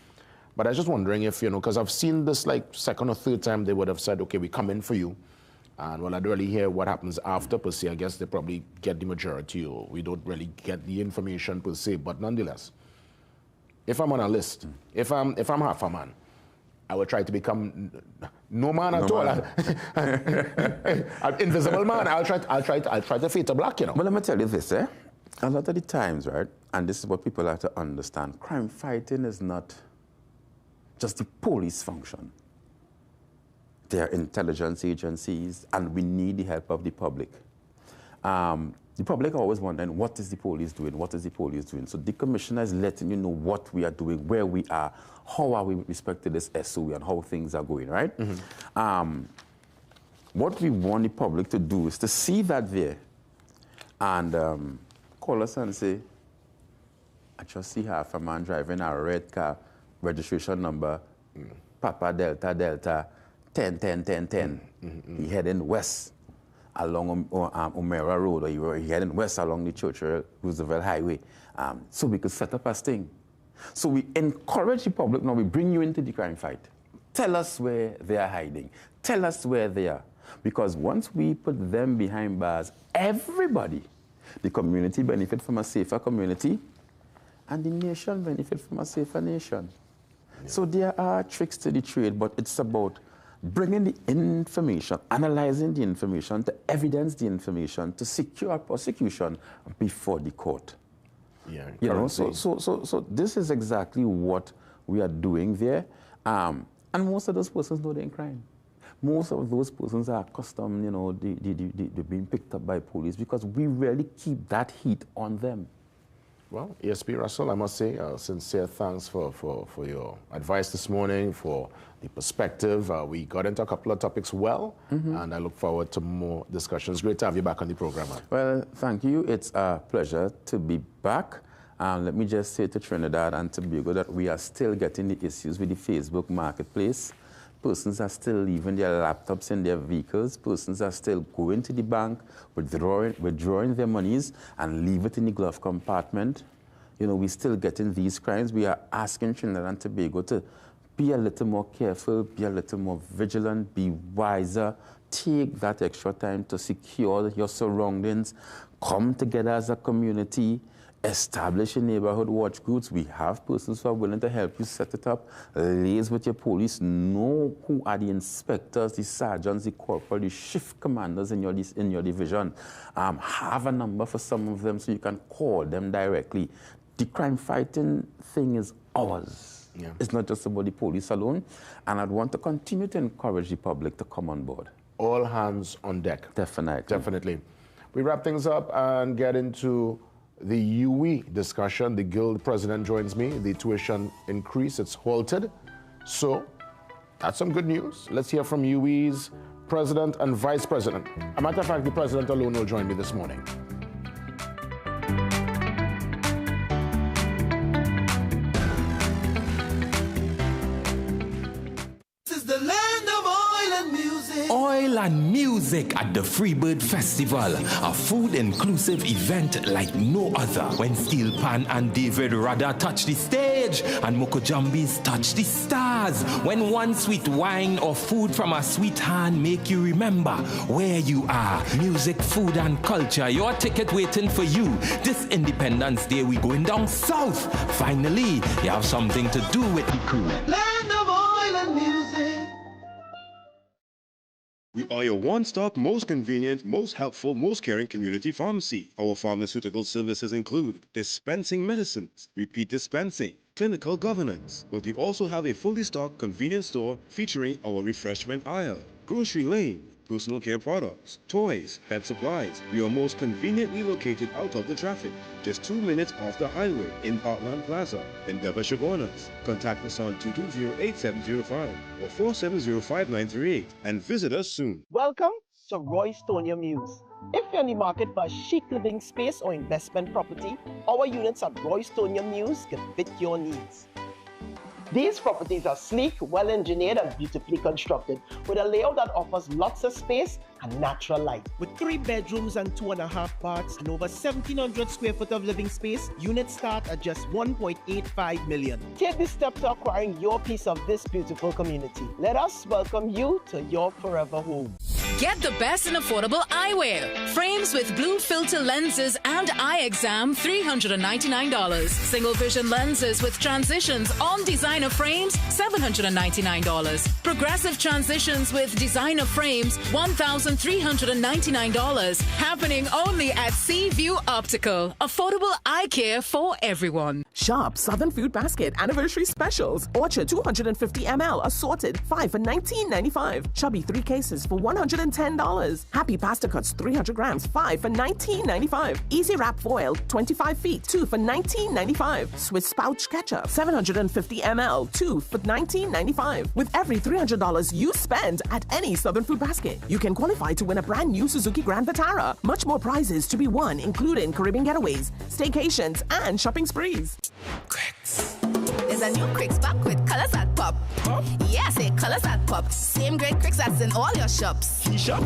But I was just wondering if, you know, because I've seen this like second or third time they would have said, okay, we come in for you. And well, I don't really hear what happens after per se. I guess they probably get the majority, or we don't really get the information per se. But nonetheless, if I'm on a list, if I'm half a man, I will try to become no man at all. I'm invisible man. I'll try to fade to black, you know. But let me tell you this, A lot of the times, right, and this is what people have to understand, crime fighting is not just the police function. They are intelligence agencies, and we need the help of the public. The public are always wondering, what is the police doing? What is the police doing? So the commissioner is letting you know what we are doing, where we are, how are we with respect to this SOE, and how things are going, right? What we want the public to do is to see that there and call us and say, I just see half a man driving a red car, registration number, Papa Delta Delta, 10. He heading west along O'Meara Road, or he heading west along the Churchill Roosevelt Highway. So we could set up a sting. So we encourage the public, now we bring you into the crime fight. Tell us where they are hiding. Tell us where they are. Because once we put them behind bars, everybody, the community benefit from a safer community, and the nation benefit from a safer nation. Yeah. So there are tricks to the trade, but it's about bringing the information, analyzing the information, to evidence the information, to secure prosecution before the court. Yeah, you know, so this is exactly what we are doing there. And most of those persons know they're in crime. Most of those persons are accustomed, you know, they're being picked up by police because we really keep that heat on them. Well, ESP Russell, I must say, sincere thanks for your advice this morning, for the perspective. We got into a couple of topics well, and I look forward to more discussions. Great to have you back on the program, man. Well, thank you. It's a pleasure to be back. Let me just say to Trinidad and Tobago that we are still getting the issues with the Facebook marketplace. Persons are still leaving their laptops in their vehicles. Persons are still going to the bank, withdrawing their monies and leave it in the glove compartment. You know, we're still getting these crimes. We are asking Trinidad and Tobago to be a little more careful, be a little more vigilant, be wiser. Take that extra time to secure your surroundings. Come together as a community. Establish a neighborhood watch groups. We have persons who are willing to help you set it up. Liaise with your police. Know who are the inspectors, the sergeants, the corporal, the shift commanders in your division. Have a number for some of them so you can call them directly. The crime fighting thing is ours. Yeah. It's not just about the police alone. And I'd want to continue to encourage the public to come on board. All hands on deck. Definitely. Definitely. We wrap things up and get into the UE discussion. The Guild president joins me. The tuition increase, it's halted. So That's some good news. Let's hear from UWE's President and Vice President. As a matter of fact, the President alone will join me this morning. Oil and music at the Freebird Festival, a food-inclusive event like no other. When Steel Pan and David Rada touch the stage and Mokojambis touch the stars. When one sweet wine or food from a sweet hand make you remember where you are. Music, food and culture, your ticket waiting for you. This Independence Day we going down south. Finally, you have something to do with the crew. Land of oil and music. We are your one-stop, most convenient, most helpful, most caring community pharmacy. Our pharmaceutical services include dispensing medicines, repeat dispensing, clinical governance, but we also have a fully stocked convenience store featuring our refreshment aisle, grocery lane, personal care products, toys, pet supplies. We are most conveniently located out of the traffic, just 2 minutes off the highway in Heartland Plaza, Endeavour Chagonas. Contact us on 220-8705 or 470-5938 and visit us soon. Welcome to Royce Tonia Muse. If you're in the market for a chic living space or investment property, our units at Royce Tonia Muse can fit your needs. These properties are sleek, well-engineered and beautifully constructed with a layout that offers lots of space and natural light. With 3 bedrooms and 2.5 baths and over 1,700 square foot of living space, units start at just $1.85 million. Take this step to acquiring your piece of this beautiful community. Let us welcome you to your forever home. Get the best in affordable eyewear. Frames with blue filter lenses and eye exam, $399. Single vision lenses with transitions on designer frames, $799. Progressive transitions with designer frames, $1,399. Happening only at Seaview Optical. Affordable eye care for everyone. Shop Southern Food Basket Anniversary Specials. Orchard 250 ml assorted, 5 for $19.95. Chubby 3 cases for $110. Happy Pasta Cuts 300 grams, 5 for $19.95. Easy Wrap Foil 25 feet, 2 for $19.95. Swiss Pouch Ketchup 750 ml, 2 for $19.95. With every $300 you spend at any Southern Food Basket, you can qualify to win a brand new Suzuki Grand Vitara. Much more prizes to be won, including Caribbean getaways, staycations, and shopping sprees. There's a new Cricks back with colors that pop. Yeah, say colors that pop. Same great Cricks that's in all your shops. Shop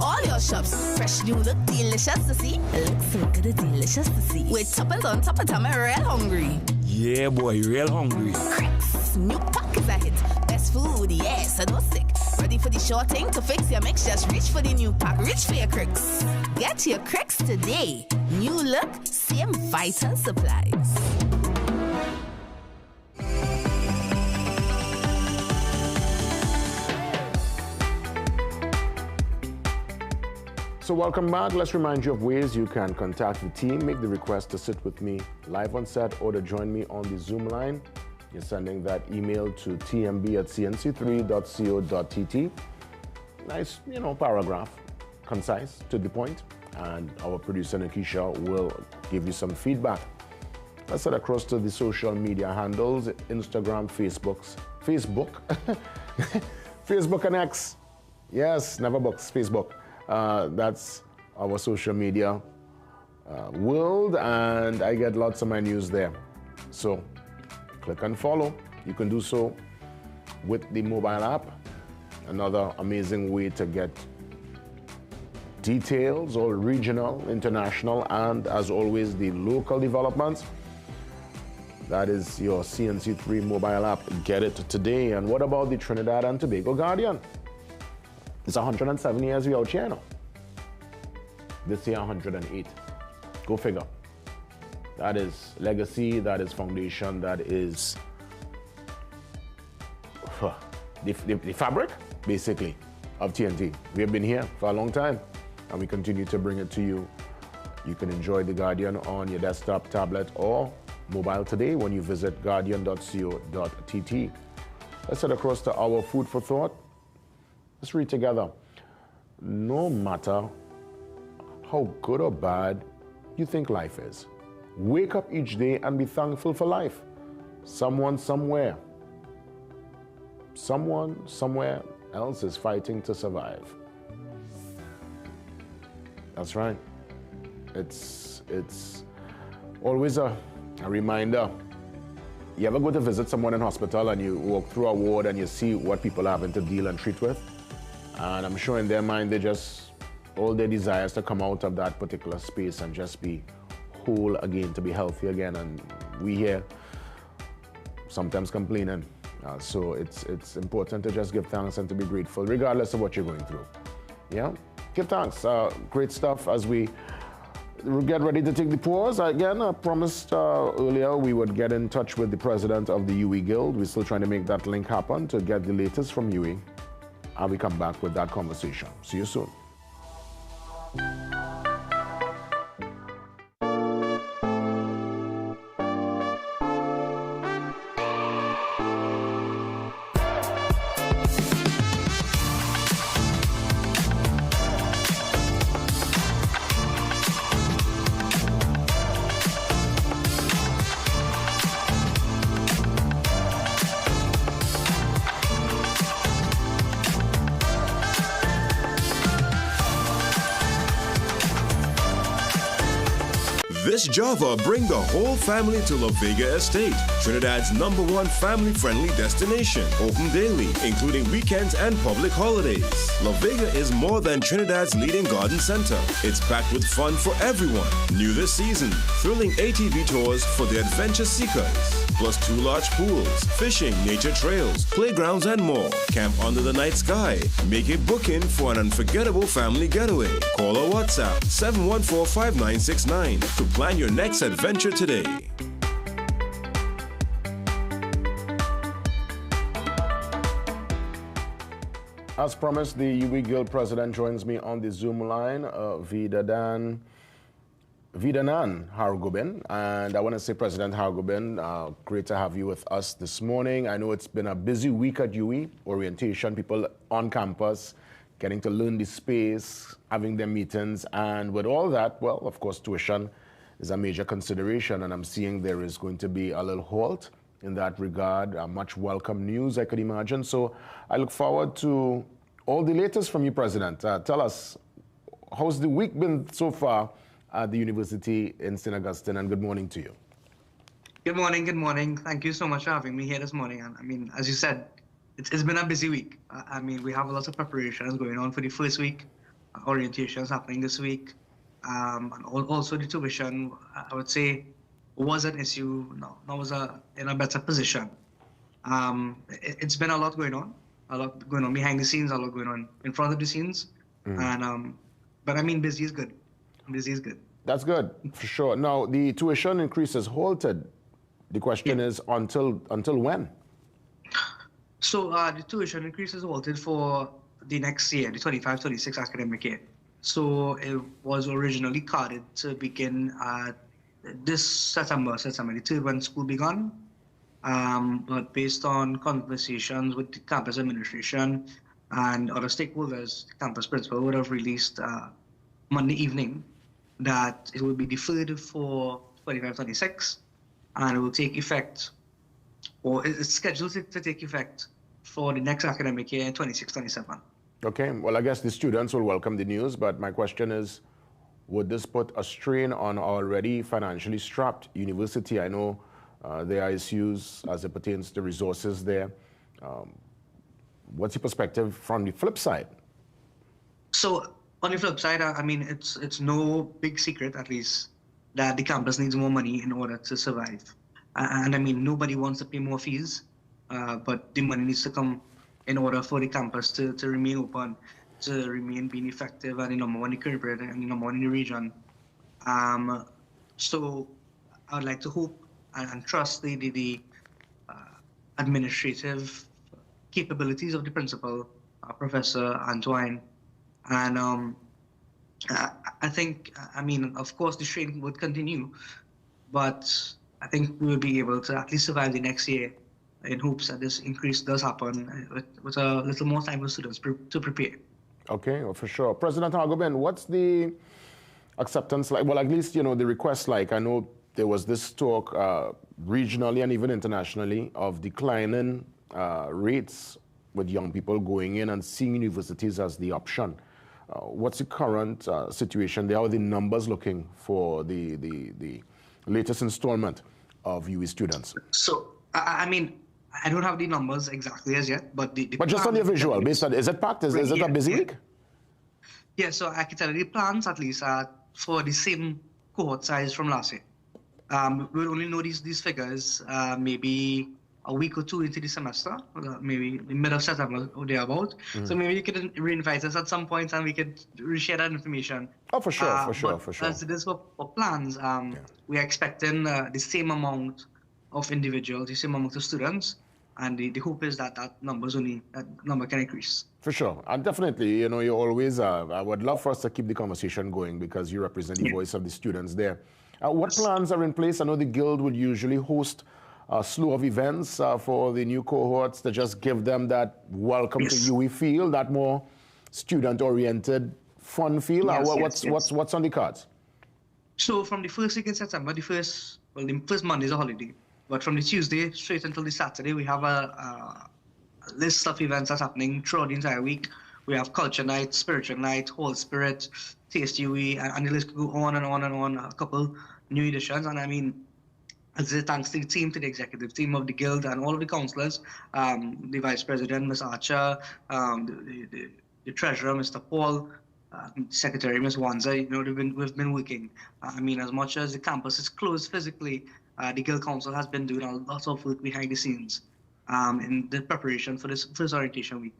all your shops. Fresh new look, delicious to see. It looks so good, it's delicious to see. With toppings on top of time, I'm real hungry. Yeah, boy, real hungry. Cricks, new pack is a hit. Best food, yeah, so no sick. Ready for the short thing to fix your mix? Just reach for the new pack. Reach for your Cricks. Get your Cricks today. New look, same vital supplies. So welcome back. Let's remind you of ways you can contact the team, make the request to sit with me live on set or to join me on the Zoom line. You're sending that email to tmb@cnc3.co.tt. Nice, paragraph, concise, to the point, and our producer Nikisha will give you some feedback. Let's head across to the social media handles, Instagram, Facebook, Facebook and X. Yes, never books, Facebook. That's our social media world, and I get lots of my news there. So click and follow. You can do so with the mobile app. Another amazing way to get details, all regional, international, and as always, the local developments. That is your CNC3 mobile app. Get it today. And what about the Trinidad and Tobago Guardian? It's 107 years we out here now. This year, 108. Go figure. That is legacy, that is foundation, that is the fabric, basically, of TNT. We have been here for a long time, and we continue to bring it to you. You can enjoy the Guardian on your desktop, tablet, or mobile today when you visit guardian.co.tt. Let's head across to our food for thought. Let's read together. No matter how good or bad you think life is, wake up each day and be thankful for life. Someone somewhere someone, somewhere else is fighting to survive. That's right. It's always a reminder. You ever go to visit someone in hospital and you walk through a ward and you see what people are having to deal and treat with? And I'm sure in their mind, all their desires to come out of that particular space and just be whole again, to be healthy again. And we here sometimes complaining. So it's important to just give thanks and to be grateful, regardless of what you're going through. Yeah? Give thanks. Great stuff as we get ready to take the pause. Again, I promised earlier we would get in touch with the president of the UE Guild. We're still trying to make that link happen to get the latest from UE. And we come back with that conversation. See you soon. This Java bring the whole family to La Vega Estate, Trinidad's #1 family-friendly destination, open daily, including weekends and public holidays. La Vega is more than Trinidad's leading garden center. It's packed with fun for everyone. New this season, thrilling ATV tours for the adventure seekers, plus 2 large pools, fishing, nature trails, playgrounds, and more. Camp under the night sky. Make a booking for an unforgettable family getaway. Call or WhatsApp 714-5969 to plan your next adventure today. As promised, the UE Guild president joins me on the Zoom line, Vidanan Hargobin. And I want to say, President Hargobin, great to have you with us this morning. I know it's been a busy week at UE, orientation, people on campus, getting to learn the space, having their meetings. And with all that, well, of course, tuition is a major consideration. And I'm seeing there is going to be a little halt in that regard. Much welcome news, I could imagine. So I look forward to all the latest from you, President. Tell us, how's the week been so far at the university in St. Augustine, and good morning to you. Good morning, good morning. Thank you so much for having me here this morning. And I mean, as you said, it's been a busy week. I mean, we have a lot of preparations going on for the first week, orientations happening this week, and also the tuition, I would say, was an issue. Now was in a better position. It's been a lot going on behind the scenes, a lot going on in front of the scenes. And but I mean, busy is good. Busy is good. That's good, for sure. Now, the tuition increase is halted. The question is, until when? So the tuition increase is halted for the next year, the 25-26 academic year. So it was originally carded to begin this September the 3rd, when school began. But based on conversations with the campus administration and other stakeholders, the campus principal would have released Monday evening that it will be deferred for 25-26, and it will take effect, or it's scheduled to take effect for the next academic year in 26-27. Okay, well, I guess the students will welcome the news, but my question is, would this put a strain on already financially strapped university? I know there are issues as it pertains to resources there. What's your perspective from the flip side? So on the flip side, I mean, it's no big secret, at least, that the campus needs more money in order to survive. And I mean, nobody wants to pay more fees, but the money needs to come in order for the campus to remain open, to remain being effective and #1 in the Caribbean and #1 in the region. So I would like to hope and trust the administrative capabilities of the principal, Professor Antoine. And I think, I mean, of course, the strain would continue, but I think we will be able to at least survive the next year in hopes that this increase does happen with a little more time for students to prepare. Okay, well, for sure. President Hargobin, what's the acceptance like? Well, at least, you know, the request like, I know there was this talk regionally and even internationally of declining rates with young people going in and seeing universities as the option. What's the current situation there? How are the numbers looking for the latest installment of UE students? So, I mean, I don't have the numbers exactly as yet, but but just on your visual, based on, is it packed? Is it a busy week? Yeah, so I can tell you the plans at least are for the same cohort size from last year. We'll only know these figures maybe a week or two into the semester, maybe the middle of September or thereabout. So maybe you could re-invite us at some point and we could share that information. Oh, for sure, for sure. As it is for plans, we are expecting the same amount of individuals, the same amount of students, and the hope is that that number can increase. For sure, and definitely, you know, you always, I would love for us to keep the conversation going because you represent the voice of the students there. What plans are in place? I know the Guild would usually host a slew of events for the new cohorts to just give them that welcome to UE feel, that more student-oriented, fun feel. What's on the cards? So from the first week in September, the first Monday is a holiday. But from the Tuesday straight until the Saturday, we have a list of events that's happening throughout the entire week. We have culture night, spiritual night, whole spirit, taste UE, and the list could go on and on and on. A couple new editions, and I mean, as a thanks to the team, to the executive team of the Guild and all of the councillors, the Vice President, Ms. Archer, the Treasurer, Mr. Paul, Secretary, Ms. Wanza. You know, we've been working. I mean, as much as the campus is closed physically, the Guild Council has been doing a lot of work behind the scenes in the preparation for this first orientation week.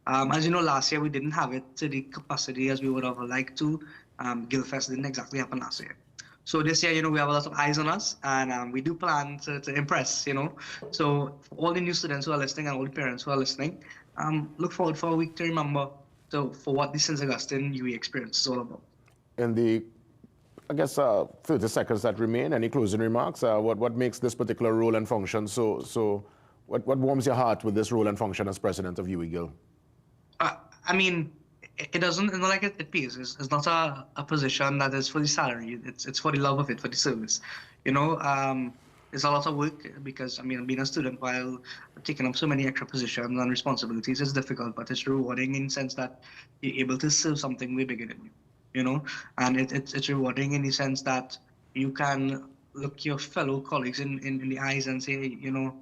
As you know, last year we didn't have it to the capacity as we would have liked to. Guildfest didn't exactly happen last year. So this year, you know, we have a lot of eyes on us, and we do plan to impress, you know. So for all the new students who are listening and all the parents who are listening, look forward for a week to remember for what the St. Augustine UE experience is all about. In the, I guess, 30 seconds that remain, any closing remarks? What makes this particular role and function what warms your heart with this role and function as president of UE Guild? I mean, it's not like it pays. It's not a position that is for the salary. It's for the love of it, for the service. You know, it's a lot of work because, I mean, being a student while taking up so many extra positions and responsibilities is difficult, but it's rewarding in the sense that you're able to serve something way bigger than you, you know? And it's rewarding in the sense that you can look your fellow colleagues in the eyes and say, you know,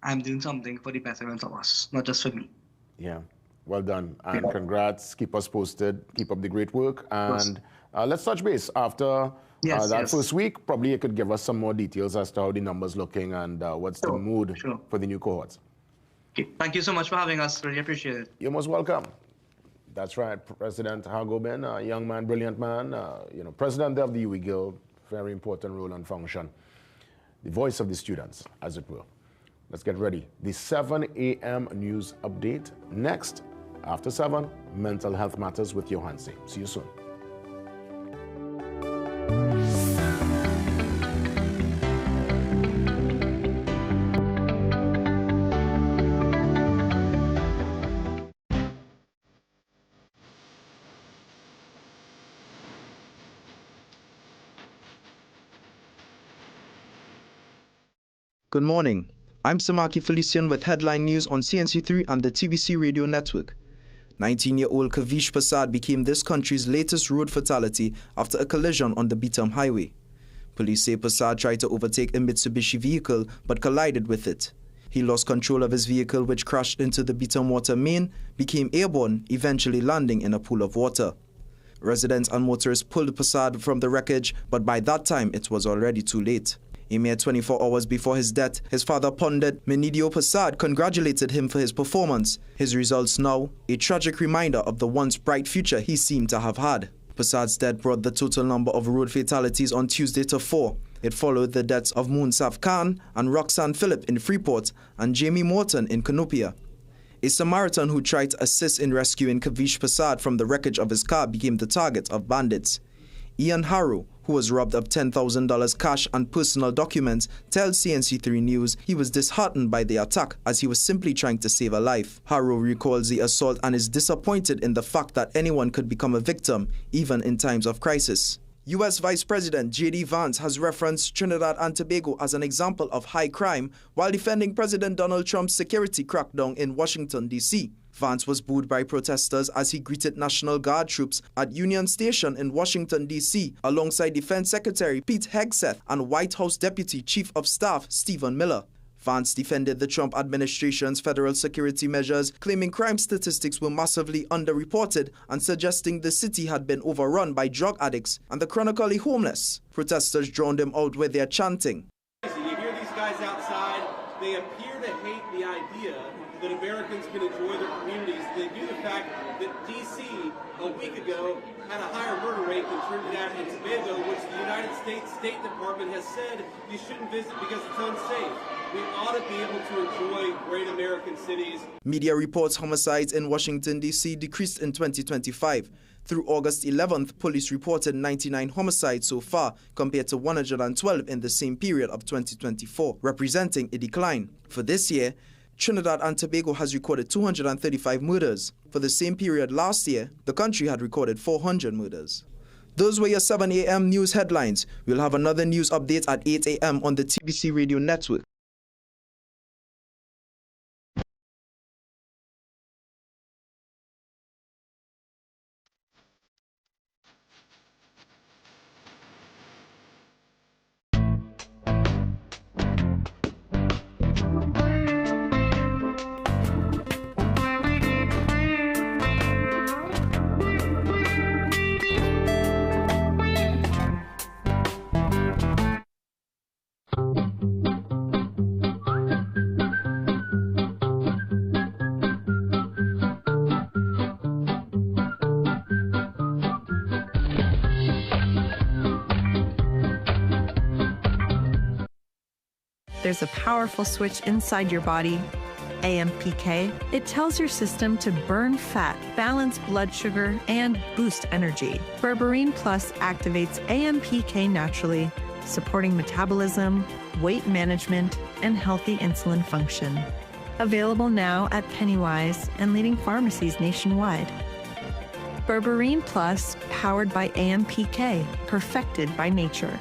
I'm doing something for the betterment of us, not just for me. Yeah. Well done, and congrats. Keep us posted. Keep up the great work, and let's touch base after that first week. Probably you could give us some more details as to how the numbers looking and what's the mood for the new cohorts. Okay. Thank you so much for having us. Really appreciate it. You're most welcome. That's right, President Hagobin, a young man, brilliant man. You know, president of the UE Guild, very important role and function. The voice of the students, as it were. Let's get ready. The 7 a.m. news update next. After 7, Mental Health Matters with Johansi. See you soon. Good morning. I'm Samaki Felician with headline news on CNC3 and the TBC radio network. 19-year-old Kavish Prasad became this country's latest road fatality after a collision on the Beetham Highway. Police say Prasad tried to overtake a Mitsubishi vehicle but collided with it. He lost control of his vehicle, which crashed into the Beetham water main, became airborne, eventually landing in a pool of water. Residents and motorists pulled Prasad from the wreckage, but by that time it was already too late. A mere 24 hours before his death, his father Pandit Menidio Prasad congratulated him for his performance. His results now, a tragic reminder of the once bright future he seemed to have had. Prasad's death brought the total number of road fatalities on Tuesday to 4. It followed the deaths of Moonsaf Khan and Roxanne Phillip in Freeport and Jamie Morton in Canopia. A Samaritan who tried to assist in rescuing Kavish Prasad from the wreckage of his car became the target of bandits. Ian Harrow, who was robbed of $10,000 cash and personal documents, tells CNC3 News he was disheartened by the attack as he was simply trying to save a life. Harrow recalls the assault and is disappointed in the fact that anyone could become a victim, even in times of crisis. U.S. Vice President J.D. Vance has referenced Trinidad and Tobago as an example of high crime while defending President Donald Trump's security crackdown in Washington, D.C. Vance was booed by protesters as he greeted National Guard troops at Union Station in Washington, D.C., alongside Defense Secretary Pete Hegseth and White House Deputy Chief of Staff Stephen Miller. Vance defended the Trump administration's federal security measures, claiming crime statistics were massively underreported and suggesting the city had been overrun by drug addicts and the chronically homeless. Protesters drowned him out with their chanting. You hear these guys outside, they appear to hate the idea that Americans can enjoy their communities. They do the fact that D.C. a week ago had a higher murder rate than Trinidad and Tobago, which the United States State Department has said you shouldn't visit because it's unsafe. We ought to be able to enjoy great American cities. Media reports homicides in Washington, D.C. decreased in 2025. Through August 11th, police reported 99 homicides so far, compared to 112 in the same period of 2024, representing a decline. For this year, Trinidad and Tobago has recorded 235 murders. For the same period last year, the country had recorded 400 murders. Those were your 7 a.m. news headlines. We'll have another news update at 8 a.m. on the TBC Radio Network. There's a powerful switch inside your body, AMPK. It tells your system to burn fat, balance blood sugar, and boost energy. Berberine Plus activates AMPK naturally, supporting metabolism, weight management, and healthy insulin function. Available now at Pennywise and leading pharmacies nationwide. Berberine Plus, powered by AMPK, perfected by nature.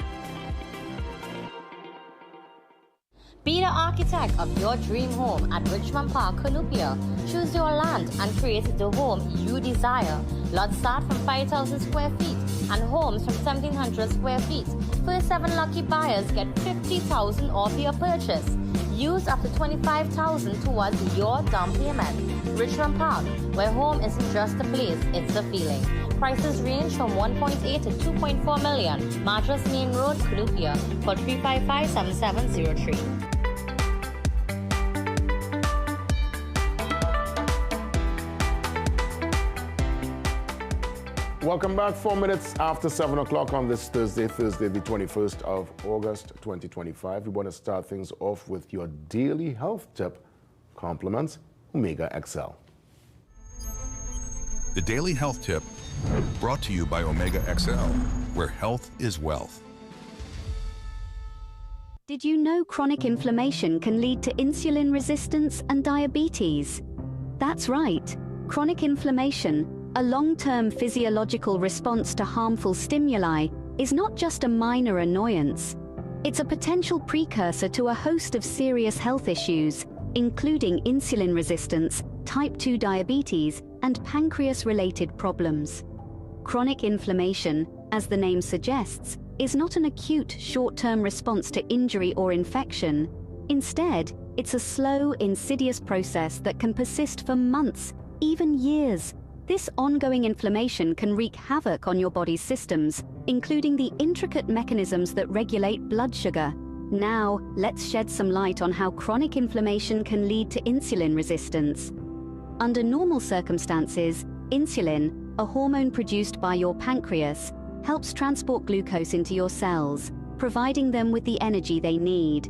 Be the architect of your dream home at Richmond Park, Cunupia. Choose your land and create the home you desire. Lots start from 5,000 square feet and homes from 1,700 square feet. First 7 lucky buyers get $50,000 off your purchase. Use up to $25,000 towards your down payment. Richmond Park, where home isn't just a place, it's a feeling. Prices range from 1.8 to 2.4 million. Madras Main Road, Cunupia. Call 355-7703. Welcome back. 4 minutes after 7 o'clock on this Thursday, the 21st of August, 2025. We want to start things off with your daily health tip. Compliments Omega XL. The Daily Health Tip, brought to you by Omega XL, where health is wealth. Did you know chronic inflammation can lead to insulin resistance and diabetes? That's right. Chronic inflammation, a long-term physiological response to harmful stimuli, is not just a minor annoyance. It's a potential precursor to a host of serious health issues, including insulin resistance, type 2 diabetes, and pancreas-related problems. Chronic inflammation, as the name suggests, is not an acute short-term response to injury or infection. Instead, it's a slow, insidious process that can persist for months, even years. This ongoing inflammation can wreak havoc on your body's systems, including the intricate mechanisms that regulate blood sugar. Now, let's shed some light on how chronic inflammation can lead to insulin resistance. Under normal circumstances, insulin, a hormone produced by your pancreas, helps transport glucose into your cells, providing them with the energy they need.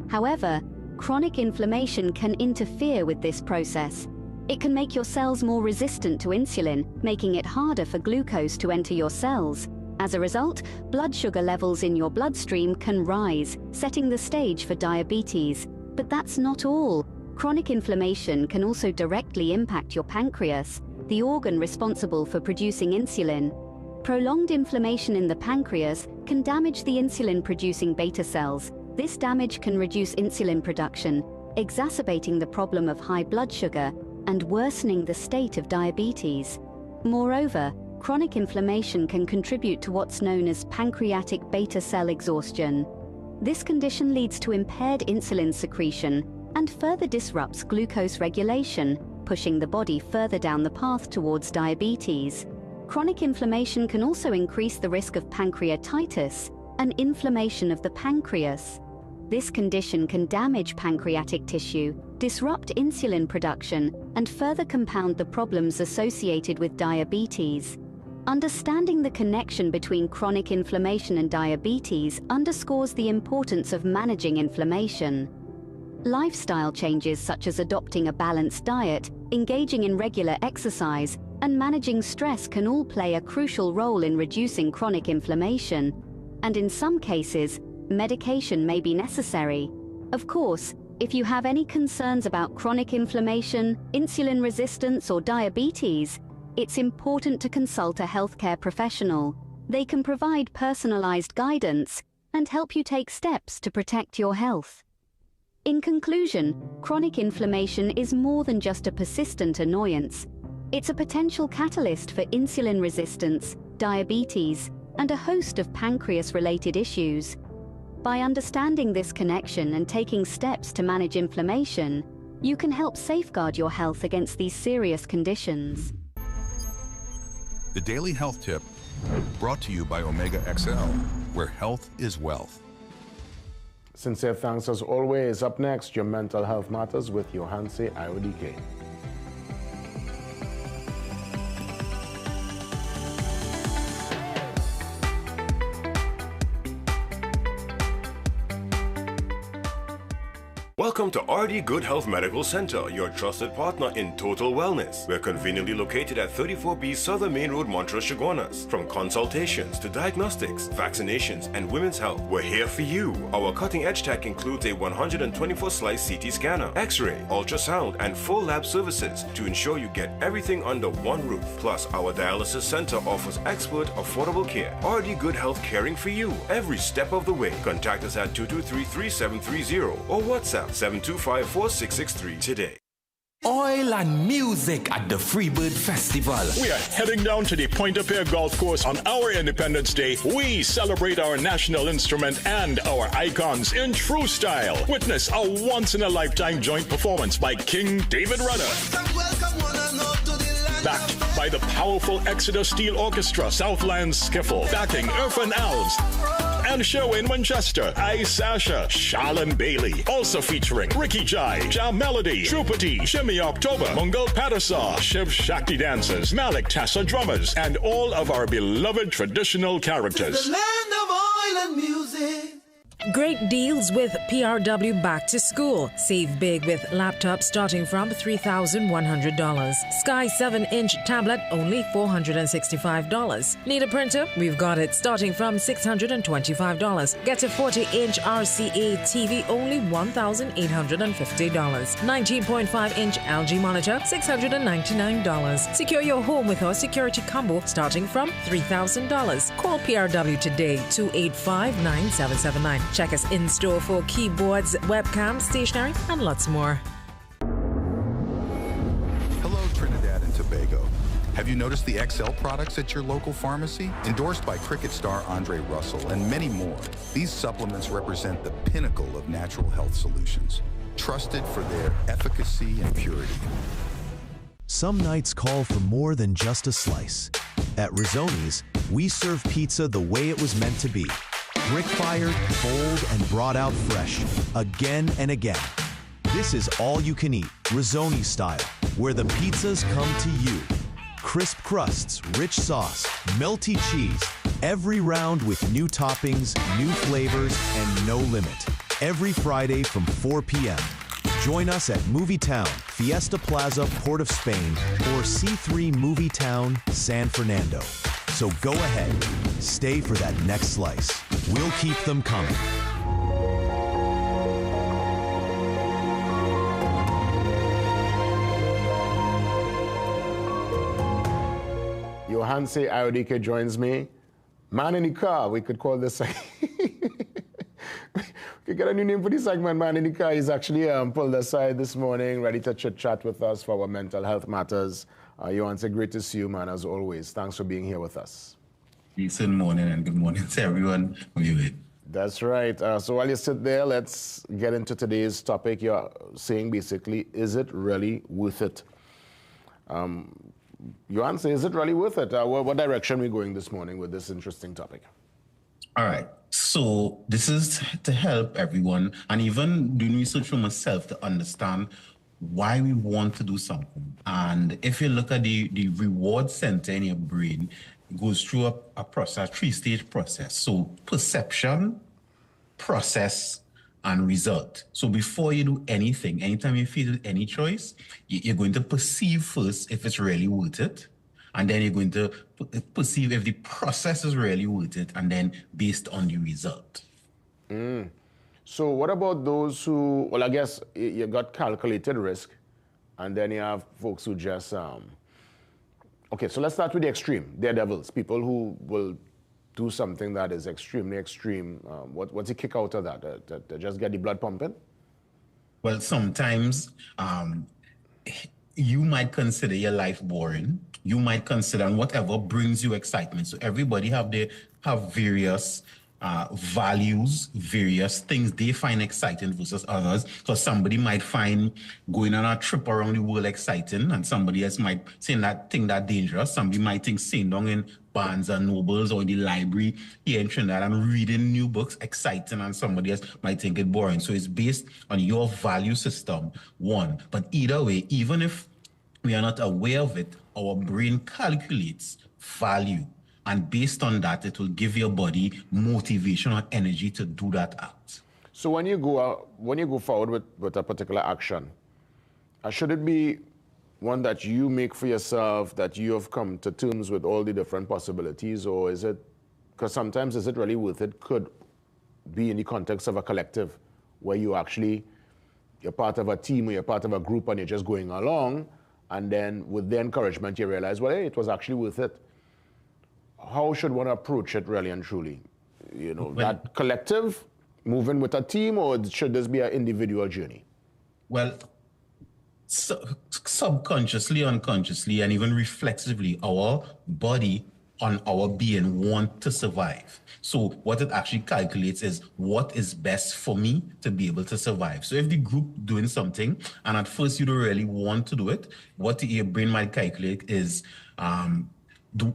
However, chronic inflammation can interfere with this process. It can make your cells more resistant to insulin, making it harder for glucose to enter your cells. As a result, blood sugar levels in your bloodstream can rise, setting the stage for diabetes. But that's not all. Chronic inflammation can also directly impact your pancreas, the organ responsible for producing insulin. Prolonged inflammation in the pancreas can damage the insulin-producing beta cells. This damage can reduce insulin production, exacerbating the problem of high blood sugar and worsening the state of diabetes. Moreover, chronic inflammation can contribute to what's known as pancreatic beta cell exhaustion. This condition leads to impaired insulin secretion and further disrupts glucose regulation, pushing the body further down the path towards diabetes. Chronic inflammation can also increase the risk of pancreatitis, an inflammation of the pancreas. This condition can damage pancreatic tissue, disrupt insulin production, and further compound the problems associated with diabetes. Understanding the connection between chronic inflammation and diabetes underscores the importance of managing inflammation. Lifestyle changes such as adopting a balanced diet, engaging in regular exercise, and managing stress can all play a crucial role in reducing chronic inflammation. And in some cases, medication may be necessary. Of course, if you have any concerns about chronic inflammation, insulin resistance, or diabetes, it's important to consult a healthcare professional. They can provide personalized guidance and help you take steps to protect your health. In conclusion, chronic inflammation is more than just a persistent annoyance. It's a potential catalyst for insulin resistance, diabetes, and a host of pancreas-related issues. By understanding this connection and taking steps to manage inflammation, you can help safeguard your health against these serious conditions. The Daily Health Tip, brought to you by Omega XL, where health is wealth. Sincere thanks as always. Up next, your mental health matters with Johanse Iodike. Welcome to RD Good Health Medical Center, your trusted partner in total wellness. We're conveniently located at 34B Southern Main Road, Montreal, Chaguanas. From consultations to diagnostics, vaccinations, and women's health, we're here for you. Our cutting-edge tech includes a 124-slice CT scanner, X-ray, ultrasound, and full lab services to ensure you get everything under one roof. Plus, our dialysis center offers expert, affordable care. RD Good Health, caring for you every step of the way. Contact us at 223-3730 or WhatsApp 725-4663 today. Oil and music at the Freebird Festival. We are heading down to the Pointe-a-Pierre Golf Course on our Independence Day. We celebrate our national instrument and our icons in true style. Witness a once-in-a-lifetime joint performance by King David Rudder. Backed by the powerful Exeter Steel Orchestra, Southland Skiffle, backing Irfan Alves, and Sherwin Winchester, Ice Sasha, Charlene Bailey. Also featuring Ricky Jai, Jam Melody, Trupati, Shimmy October, Mungal Padasa, Shiv Shakti dancers, Malik Tassa drummers, and all of our beloved traditional characters. The land of oil and music. Great deals with PRW Back to School. Save big with laptops starting from $3,100. Sky 7-inch tablet, only $465. Need a printer? We've got it starting from $625. Get a 40-inch RCA TV, only $1,850. 19.5-inch LG monitor, $699. Secure your home with our security combo starting from $3,000. Call PRW today, 285-9779. Check us in store for keyboards, webcams, stationery, and lots more. Hello, Trinidad and Tobago. Have you noticed the XL products at your local pharmacy? Endorsed by cricket star Andre Russell and many more, these supplements represent the pinnacle of natural health solutions, trusted for their efficacy and purity. Some nights call for more than just a slice. At Rizzoni's, we serve pizza the way it was meant to be. Brick-fired, bold, and brought out fresh, again and again. This is all you can eat, Rizzoni style, where the pizzas come to you. Crisp crusts, rich sauce, melty cheese, every round with new toppings, new flavors, and no limit. Every Friday from 4 p.m. Join us at Movie Town, Fiesta Plaza, Port of Spain, or C3 Movie Town, San Fernando. So go ahead, stay for that next slice. We'll keep them coming. Hanse Iodike joins me. Man in the car, we could call this. We could get a new name for this segment, Man in the car. He's actually pulled aside this morning, ready to chit-chat with us for our mental health matters. Hanse, great to see you, man, as always. Thanks for being here with us. Good morning and good morning to everyone viewing. That's right. So while you sit there, let's get into today's topic. You're saying basically, is it really worth it? Your answer, is it really worth it? What direction are we going this morning with this interesting topic? All right. So this is to help everyone and even doing research for myself to understand why we want to do something. And if you look at the reward center in your brain, it goes through a process, 3-stage process. So perception, process, and result. So before you do anything, anytime you feel any choice, you're going to perceive first if it's really worth it. And then you're going to perceive if the process is really worth it, and then based on the result. So what about those who, well, I guess you got calculated risk, and then you have folks who just, okay, so let's start with the extreme, daredevils, people who will do something that is extremely extreme. What's the kick out of that? To just get the blood pumping? Well, sometimes you might consider your life boring. You might consider whatever brings you excitement. So everybody have various values, various things they find exciting versus others. So somebody might find going on a trip around the world exciting, and somebody else might think that dangerous. Somebody might think sitting down in Barnes and Nobles or in the library here in Trinidad and reading new books exciting, and somebody else might think it boring. So it's based on your value system, one. But either way, even if we are not aware of it, our brain calculates value. And based on that, it will give your body motivation or energy to do that act. So when you go forward with a particular action, should it be one that you make for yourself, that you have come to terms with all the different possibilities, or is it, because sometimes is it really worth it, could be in the context of a collective where you're part of a team or you're part of a group and you're just going along, and then with the encouragement you realize, well, hey, it was actually worth it. How should one approach it really and truly? You know, that collective, moving with a team, or should this be an individual journey? Well, subconsciously, unconsciously, and even reflexively, our body on our being want to survive. So what it actually calculates is what is best for me to be able to survive. So if the group doing something, and at first you don't really want to do it, what your brain might calculate is,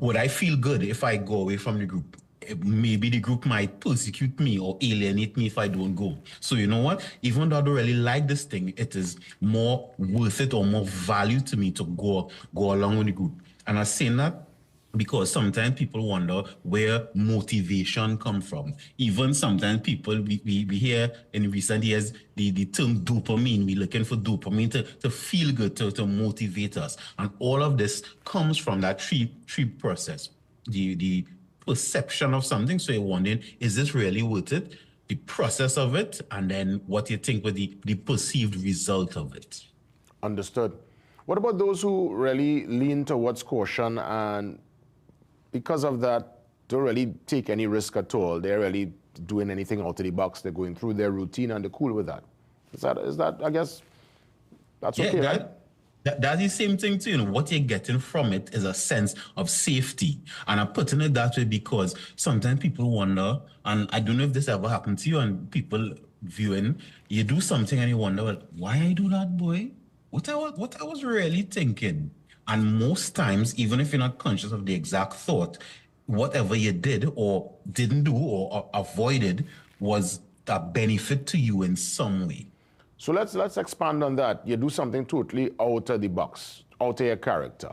would I feel good if I go away from the group? Maybe the group might persecute me or alienate me if I don't go. So you know what? Even though I don't really like this thing, it is more worth it or more value to me to go along with the group. And I'm saying that because sometimes people wonder where motivation comes from. Even sometimes people, we hear in recent years the term dopamine. We're looking for dopamine to feel good, to motivate us. And all of this comes from that three process. The perception of something. So you're wondering, is this really worth it? The process of it, and then what you think with the perceived result of it. Understood. What about those who really lean towards caution and because of that, don't really take any risk at all? They're really doing anything out of the box. They're going through their routine and they're cool with that. Is that I guess, that's okay, right? That's the same thing too. You know, what you're getting from it is a sense of safety. And I'm putting it that way because sometimes people wonder, and I don't know if this ever happened to you and people viewing, you do something and you wonder, well, why I do that, boy? What I was really thinking. And most times, even if you're not conscious of the exact thought, whatever you did or didn't do or avoided was a benefit to you in some way. So let's expand on that. You do something totally out of the box, out of your character.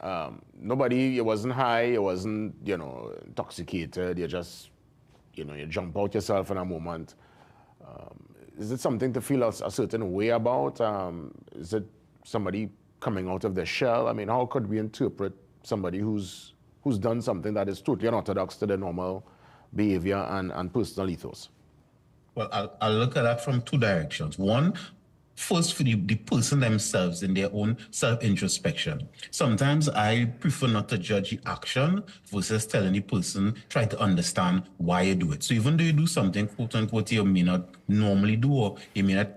You wasn't high, you wasn't, intoxicated. You just, you jump out yourself in a moment. Is it something to feel a certain way about? Is it somebody coming out of their shell? I mean, how could we interpret somebody who's done something that is totally unorthodox to the normal behavior and personal ethos? Well, I'll look at that from two directions. One, first for the person themselves in their own self-introspection. Sometimes I prefer not to judge the action versus telling the person, try to understand why you do it. So even though you do something, quote unquote, you may not normally do or you may not,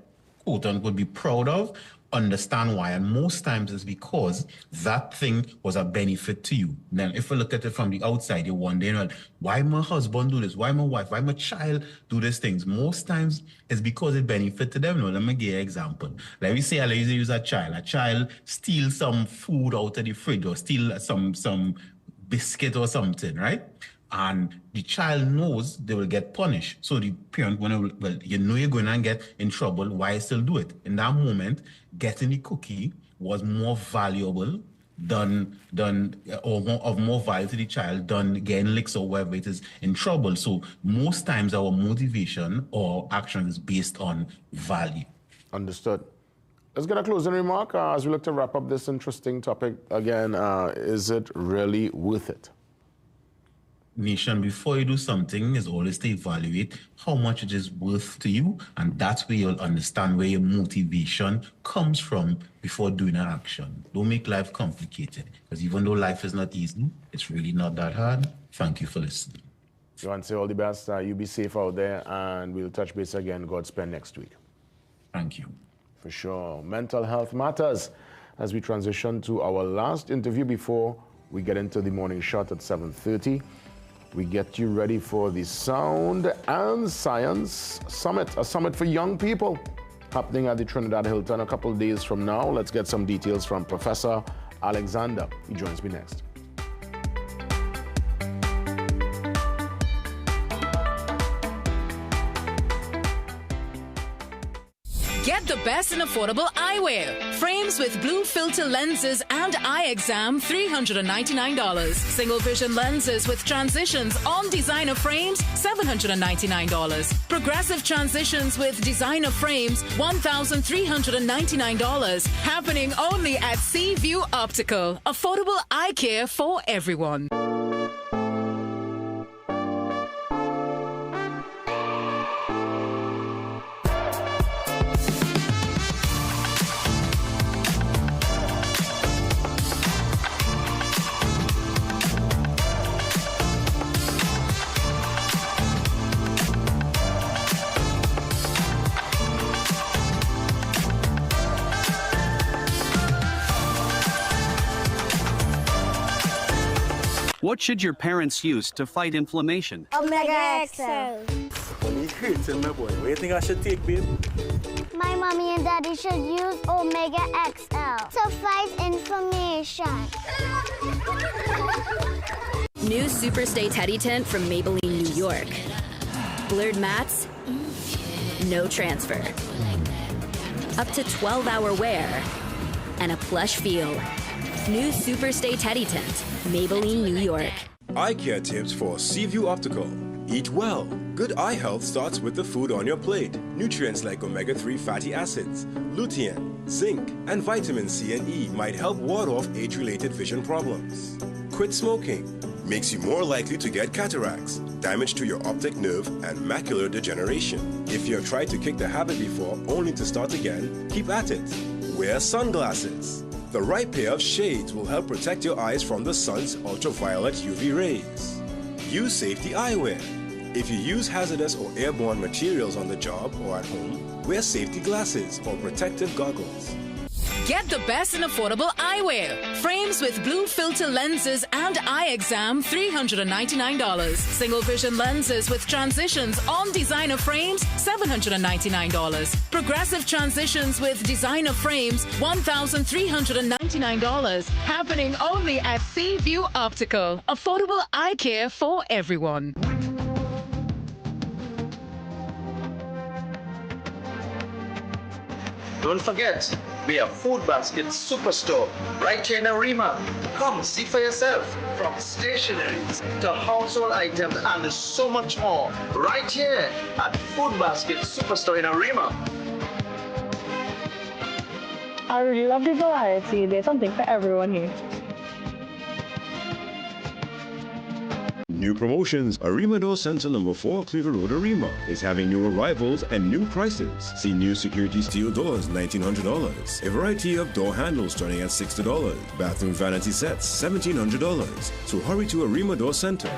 quote unquote, be proud of, understand why. And most times it's because that thing was a benefit to you. Then if you look at it from the outside, you're wondering, well, why my husband do this? Why my wife? Why my child do these things? Most times it's because it benefited them. Now, let me give you an example. Let me say I use a child. A child steals some food out of the fridge or steal some biscuit or something, right? And the child knows they will get punished. So the parent, well, you know you're going to get in trouble, why still do it? In that moment, getting the cookie was more valuable of more value to the child than getting licks or whatever it is in trouble. So most times our motivation or action is based on value. Understood. Let's get a closing remark as we look to wrap up this interesting topic. Again, is it really worth it? Nation, before you do something, is always to evaluate how much it is worth to you, and that's where you'll understand where your motivation comes from before doing an action. Don't make life complicated, because even though life is not easy, it's really not that hard. Thank you for listening. You want to say all the best. You be safe out there, and we'll touch base again, God spend, next week. Thank you. For sure. Mental health matters as we transition to our last interview before we get into the morning shot at 7:30. We get you ready for the Sound and Science Summit, a summit for young people happening at the Trinidad Hilton a couple of days from now. Let's get some details from Professor Alexander. He joins me next. Get the best in affordable eyewear. Frames with blue filter lenses and eye exam, $399. Single vision lenses with transitions on designer frames, $799. Progressive transitions with designer frames, $1,399. Happening only at Seaview Optical. Affordable eye care for everyone. What should your parents use to fight inflammation? Omega XL. My boy. What do you think I should take, babe? My mommy and daddy should use Omega XL to fight inflammation. New Superstay Teddy Tent from Maybelline, New York. Blurred mats, no transfer. Up to 12-hour wear and a plush feel. New Superstay Teddy Tent, Maybelline, New York. Eye care tips for Seaview Optical. Eat well. Good eye health starts with the food on your plate. Nutrients like omega-3 fatty acids, lutein, zinc, and vitamin C and E might help ward off age-related vision problems. Quit smoking. Makes you more likely to get cataracts, damage to your optic nerve, and macular degeneration. If you have tried to kick the habit before only to start again, keep at it. Wear sunglasses. The right pair of shades will help protect your eyes from the sun's ultraviolet UV rays. Use safety eyewear. If you use hazardous or airborne materials on the job or at home, wear safety glasses or protective goggles. Get the best in affordable eyewear. Frames with blue filter lenses and eye exam, $399. Single vision lenses with transitions on designer frames, $799. Progressive transitions with designer frames, $1,399. Happening only at Seaview Optical. Affordable eye care for everyone. Don't forget, we are Food Basket Superstore right here in Arima. Come see for yourself. From stationeries to household items and so much more. Right here at Food Basket Superstore in Arima. I really love the variety. There's something for everyone here. New promotions. Arima Door Center number 4, Cleaver Road, Arima is having new arrivals and new prices. See new security steel doors, $1,900. A variety of door handles starting at $60. Bathroom vanity sets, $1,700. So hurry to Arima Door Center.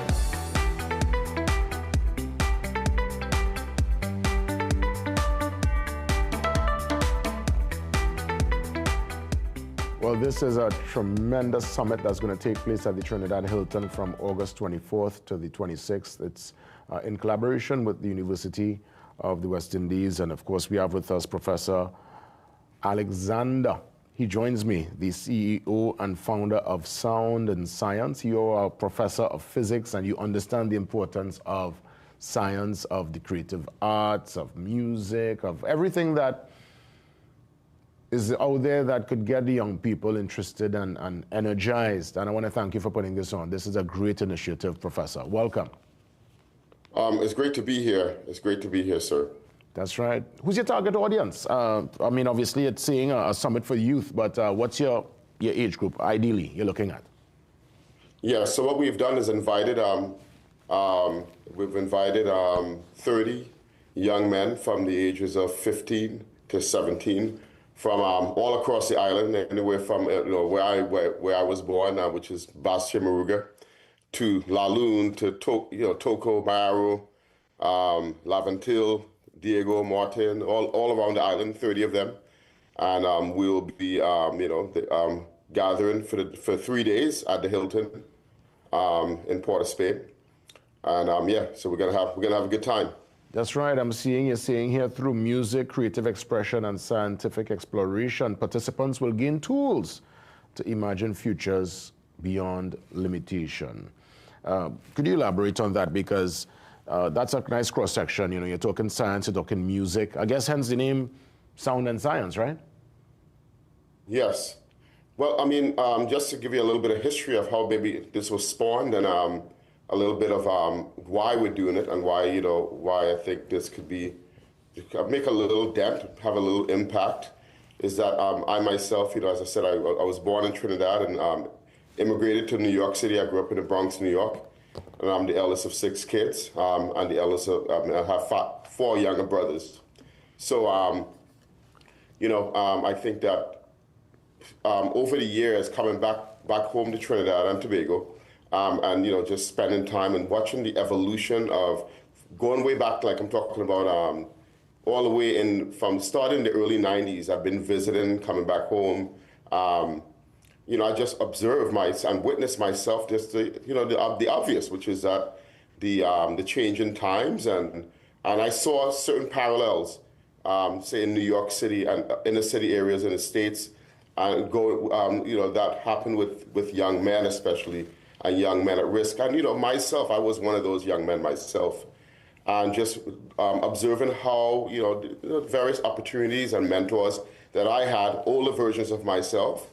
Well, this is a tremendous summit that's going to take place at the Trinidad Hilton from August 24th to the 26th. It's in collaboration with the University of the West Indies. And of course, we have with us Professor Alexander. He joins me, the CEO and founder of Sound and Science. You're a professor of physics and you understand the importance of science, of the creative arts, of music, of everything that is out there that could get the young people interested and energized. And I want to thank you for putting this on. This is a great initiative, Professor. Welcome. It's great to be here. It's great to be here, sir. That's right. Who's your target audience? I mean, obviously, it's saying a summit for youth, but what's your age group, ideally, you're looking at? Yeah, so what we've done is invited, 30 young men from the ages of 15 to 17 from all across the island, anywhere from where I was born, which is Bastia Maruga, to La Lune, to Toco, Maru, Laventil, Diego, Martin, all around the island, 30 of them, and we'll be gathering for 3 days at the Hilton in Port of Spain, and so we're gonna have a good time. That's right. You're saying here through music, creative expression, and scientific exploration, participants will gain tools to imagine futures beyond limitation. Could you elaborate on that? Because that's a nice cross-section. You're talking science, you're talking music. I guess hence the name Sound and Science, right? Yes. Well, I mean, just to give you a little bit of history of how maybe this was spawned and a little bit of why we're doing it and why I think this could make a little dent, have a little impact, is that I myself, as I said, I was born in Trinidad and immigrated to New York City. I grew up in the Bronx, New York, and I'm the eldest of 6 kids. And the eldest of, I have 4 younger brothers. So, I think that over the years, coming back home to Trinidad and Tobago, and just spending time and watching the evolution of going way back, like I'm talking about, all the way in from starting the early 90s. I've been visiting, coming back home. I just observed and witnessed myself just the obvious, which is that the change in times, and I saw certain parallels, say in New York City and inner city areas in the States, and that happened with young men especially. And young men at risk. And, myself, I was one of those young men myself. And just observing how, the various opportunities and mentors that I had, older versions of myself.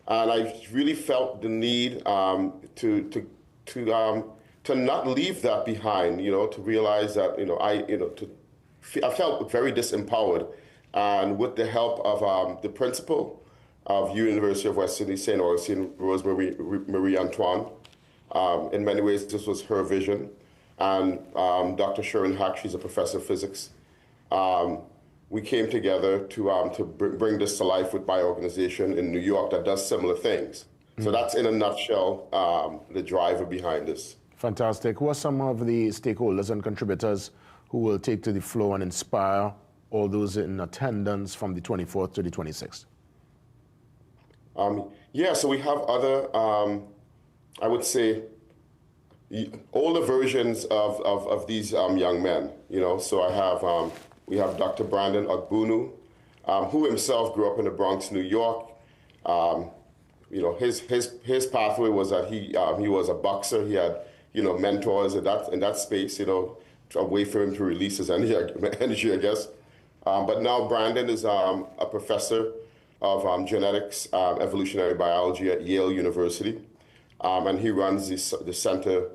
And I really felt the need to not leave that behind, to realize that, I felt very disempowered. And with the help of the principal of University of West Indies, St. Augustine, Rosemary Marie Antoine. In many ways, this was her vision. And Dr. Sharon Hack, she's a professor of physics. We came together to bring this to life with my organization in New York that does similar things. So that's, in a nutshell, the driver behind this. Fantastic. Who are some of the stakeholders and contributors who will take to the floor and inspire all those in attendance from the 24th to the 26th? So we have other, I would say, older versions of these young men. So we have Dr. Brandon Ogbunu, who himself grew up in the Bronx, New York. His pathway was that he was a boxer. He had mentors in that space. A way for him to release his energy, I guess. But now Brandon is a professor of genetics, evolutionary biology at Yale University. And he runs the Center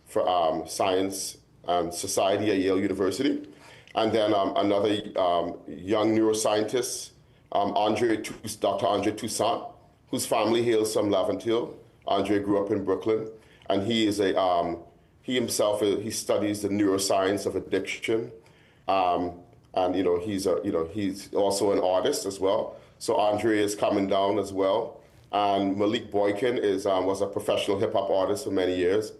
for Science and Society at Yale University. And then another young neuroscientist, Dr. Andre Toussaint, whose family hails from Laventil. Andre grew up in Brooklyn. and he is he himself he studies the neuroscience of addiction, and he's also an artist as well. So Andre is coming down as well, and Malik Boykin was a professional hip hop artist for many years.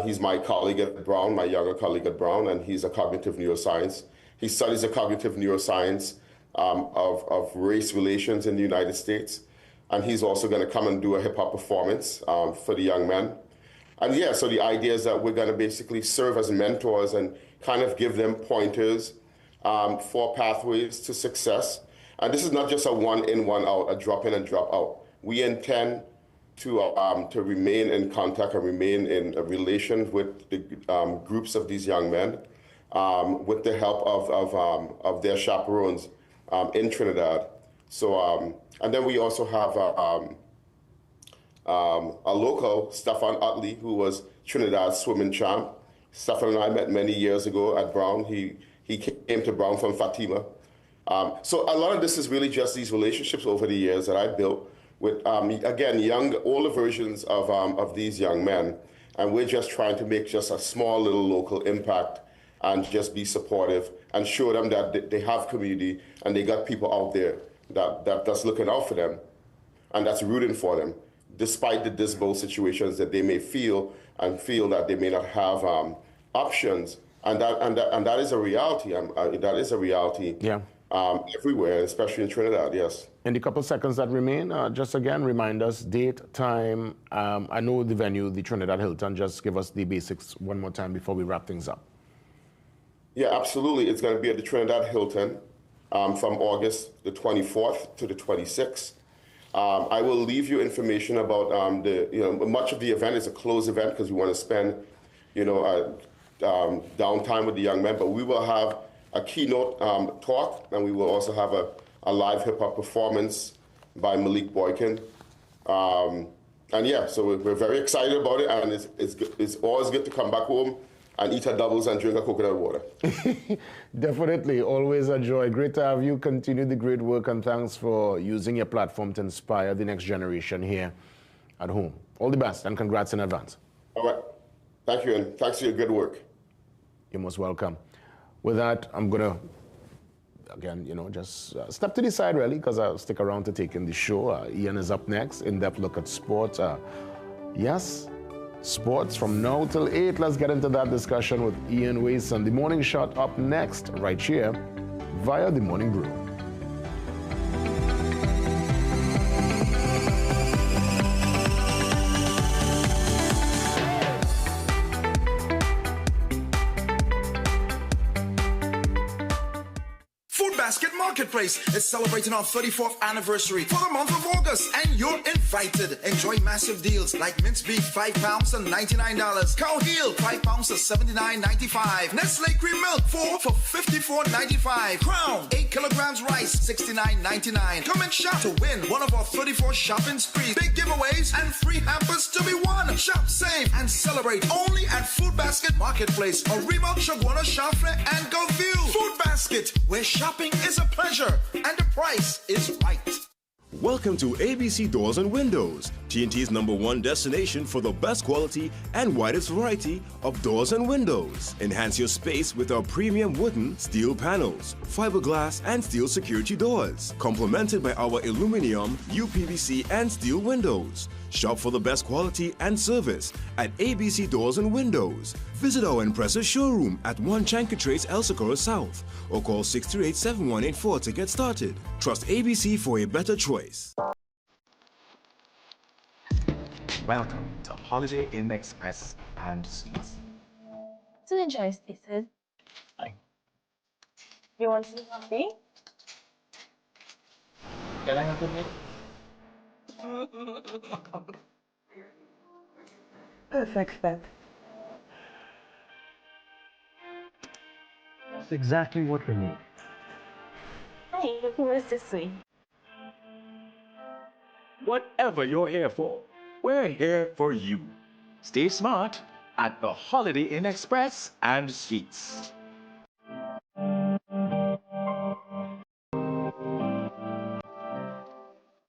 He's my colleague at Brown, my younger colleague at Brown, and he's a cognitive neuroscience. He studies the cognitive neuroscience of race relations in the United States. And he's also going to come and do a hip hop performance for the young men. And yeah, so the idea is that we're going to basically serve as mentors and kind of give them pointers for pathways to success. And this is not just a one in, one out, a drop in and drop out. We intend to remain in contact and remain in a relation with the groups of these young men with the help of their chaperones in Trinidad. So, and then we also have a local, Stefan Utley, who was Trinidad's swimming champ. Stefan and I met many years ago at Brown. He came to Brown from Fatima. So a lot of this is really just these relationships over the years that I built with, again, older versions of these young men. And we're just trying to make just a small little local impact and just be supportive and show them that they have community and they got people out there that's looking out for them and that's rooting for them, despite the dismal situations that they may feel that they may not have options. And that is a reality. That is a reality. Yeah. Everywhere, especially in Trinidad, yes. In the couple seconds that remain, just again, remind us, date, time. I know the venue, the Trinidad Hilton. Just give us the basics one more time before we wrap things up. Yeah, absolutely. It's going to be at the Trinidad Hilton from August the 24th to the 26th. I will leave you information about much of the event is a closed event because we want to spend, downtime with the young men, but we will have a keynote talk, and we will also have a live hip-hop performance by Malik Boykin. And yeah, so we're very excited about it, and it's always good to come back home and eat a doubles and drink a coconut water. Definitely, always a joy. Great to have you. Continue the great work, and thanks for using your platform to inspire the next generation here at home. All the best, and congrats in advance. All right. Thank you, and thanks for your good work. You're most welcome. With that, I'm going to, again, just step to the side, really, because I'll stick around to take in the show. Ian is up next, in-depth look at sports. Yes, sports from now till 8. Let's get into that discussion with Ian Wason. The Morning Shot up next, right here, via the Morning Brew. Marketplace is celebrating our 34th anniversary for the month of August, and you're invited. Enjoy massive deals like mince beef, 5 pounds and $99. Cow heel, 5 pounds for $79.95. Nestle cream milk, 4 for $54.95. Crown, 8 kilograms rice, $69.99. Come and shop to win one of our 34 shopping sprees. Big giveaways and free hampers to be won. Shop, save, and celebrate only at Food Basket Marketplace or Remote Shagwana Shafre and Go View. Food Basket, where shopping is a pleasure and the price is right. Welcome to ABC Doors and Windows, TNT's #1 destination for the best quality and widest variety of doors and windows. Enhance your space with our premium wooden, steel panels, fiberglass, and steel security doors, complemented by our aluminum, UPVC, and steel windows. Shop for the best quality and service at ABC Doors and Windows. Visit our impressive showroom at 1 Chancatrace, El Socorro South, or call 638-7184 to get started. Trust ABC for a better choice. Welcome to Holiday Inn Express and Suites. To enjoy spaces. Hi. You want some coffee? Can I have a minute? Perfect fit. That's exactly what we need. Hey, who is this way? Whatever you're here for, we're here for you. Stay smart at the Holiday Inn Express and Suites.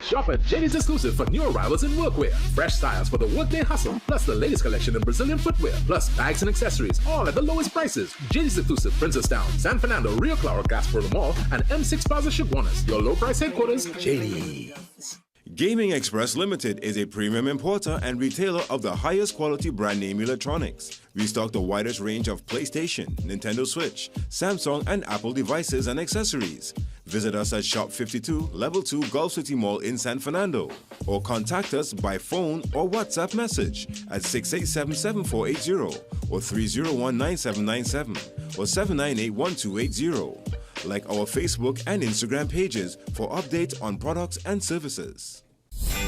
Shop at JD's Exclusive for new arrivals in workwear, fresh styles for the workday hustle, plus the latest collection in Brazilian footwear, plus bags and accessories, all at the lowest prices. JD's Exclusive, Princestown, San Fernando, Rio Claro, Gasper Mall, and M6 Plaza Chaguanas. Your low price headquarters, JD's. Gaming Express Limited is a premium importer and retailer of the highest quality brand name electronics. We stock the widest range of PlayStation, Nintendo Switch, Samsung, and Apple devices and accessories. Visit us at Shop 52, Level 2, Gulf City Mall in San Fernando, or contact us by phone or WhatsApp message at 687-7480 or 301-9797 or 798-1280. Like our Facebook and Instagram pages for updates on products and services.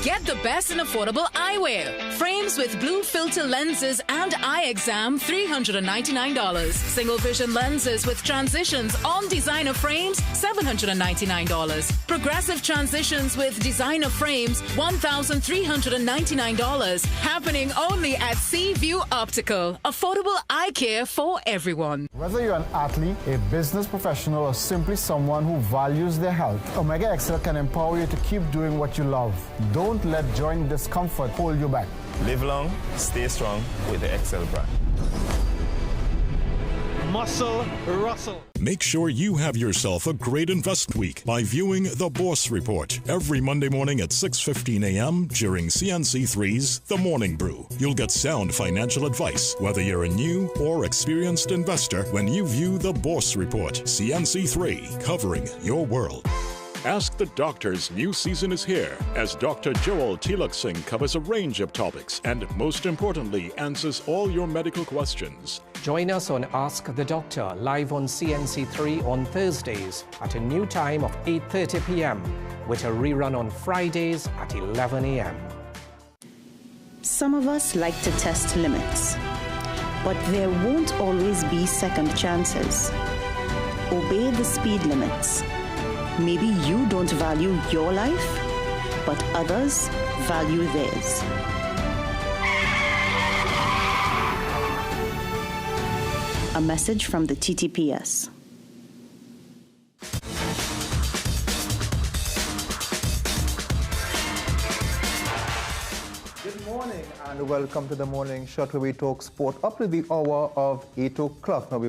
Get the best in affordable eyewear. Frames with blue filter lenses and eye exam, $399. Single vision lenses with transitions on designer frames, $799. Progressive transitions with designer frames, $1,399. Happening only at Seaview Optical. Affordable eye care for everyone. Whether you're an athlete, a business professional, or simply someone who values their health, Omega XL can empower you to keep doing what you love. Don't let joint discomfort hold you back. Live long, stay strong with the XL brand. Muscle Russell. Make sure you have yourself a great invest week by viewing The Bourse Report every Monday morning at 6:15 a.m. during CNC3's The Morning Brew. You'll get sound financial advice, whether you're a new or experienced investor, when you view The Bourse Report. CNC3, covering your world. Ask the Doctor's new season is here, as Dr. Joel Tilak Singh covers a range of topics and, most importantly, answers all your medical questions. Join us on Ask the Doctor, live on CNC3 on Thursdays at a new time of 8:30 p.m. with a rerun on Fridays at 11 a.m. Some of us like to test limits, but there won't always be second chances. Obey the speed limits. Maybe you don't value your life, but others value theirs. A message from the TTPS. Good morning and welcome to the morning shot where we talk sport up to the hour of 8 o'clock. Now we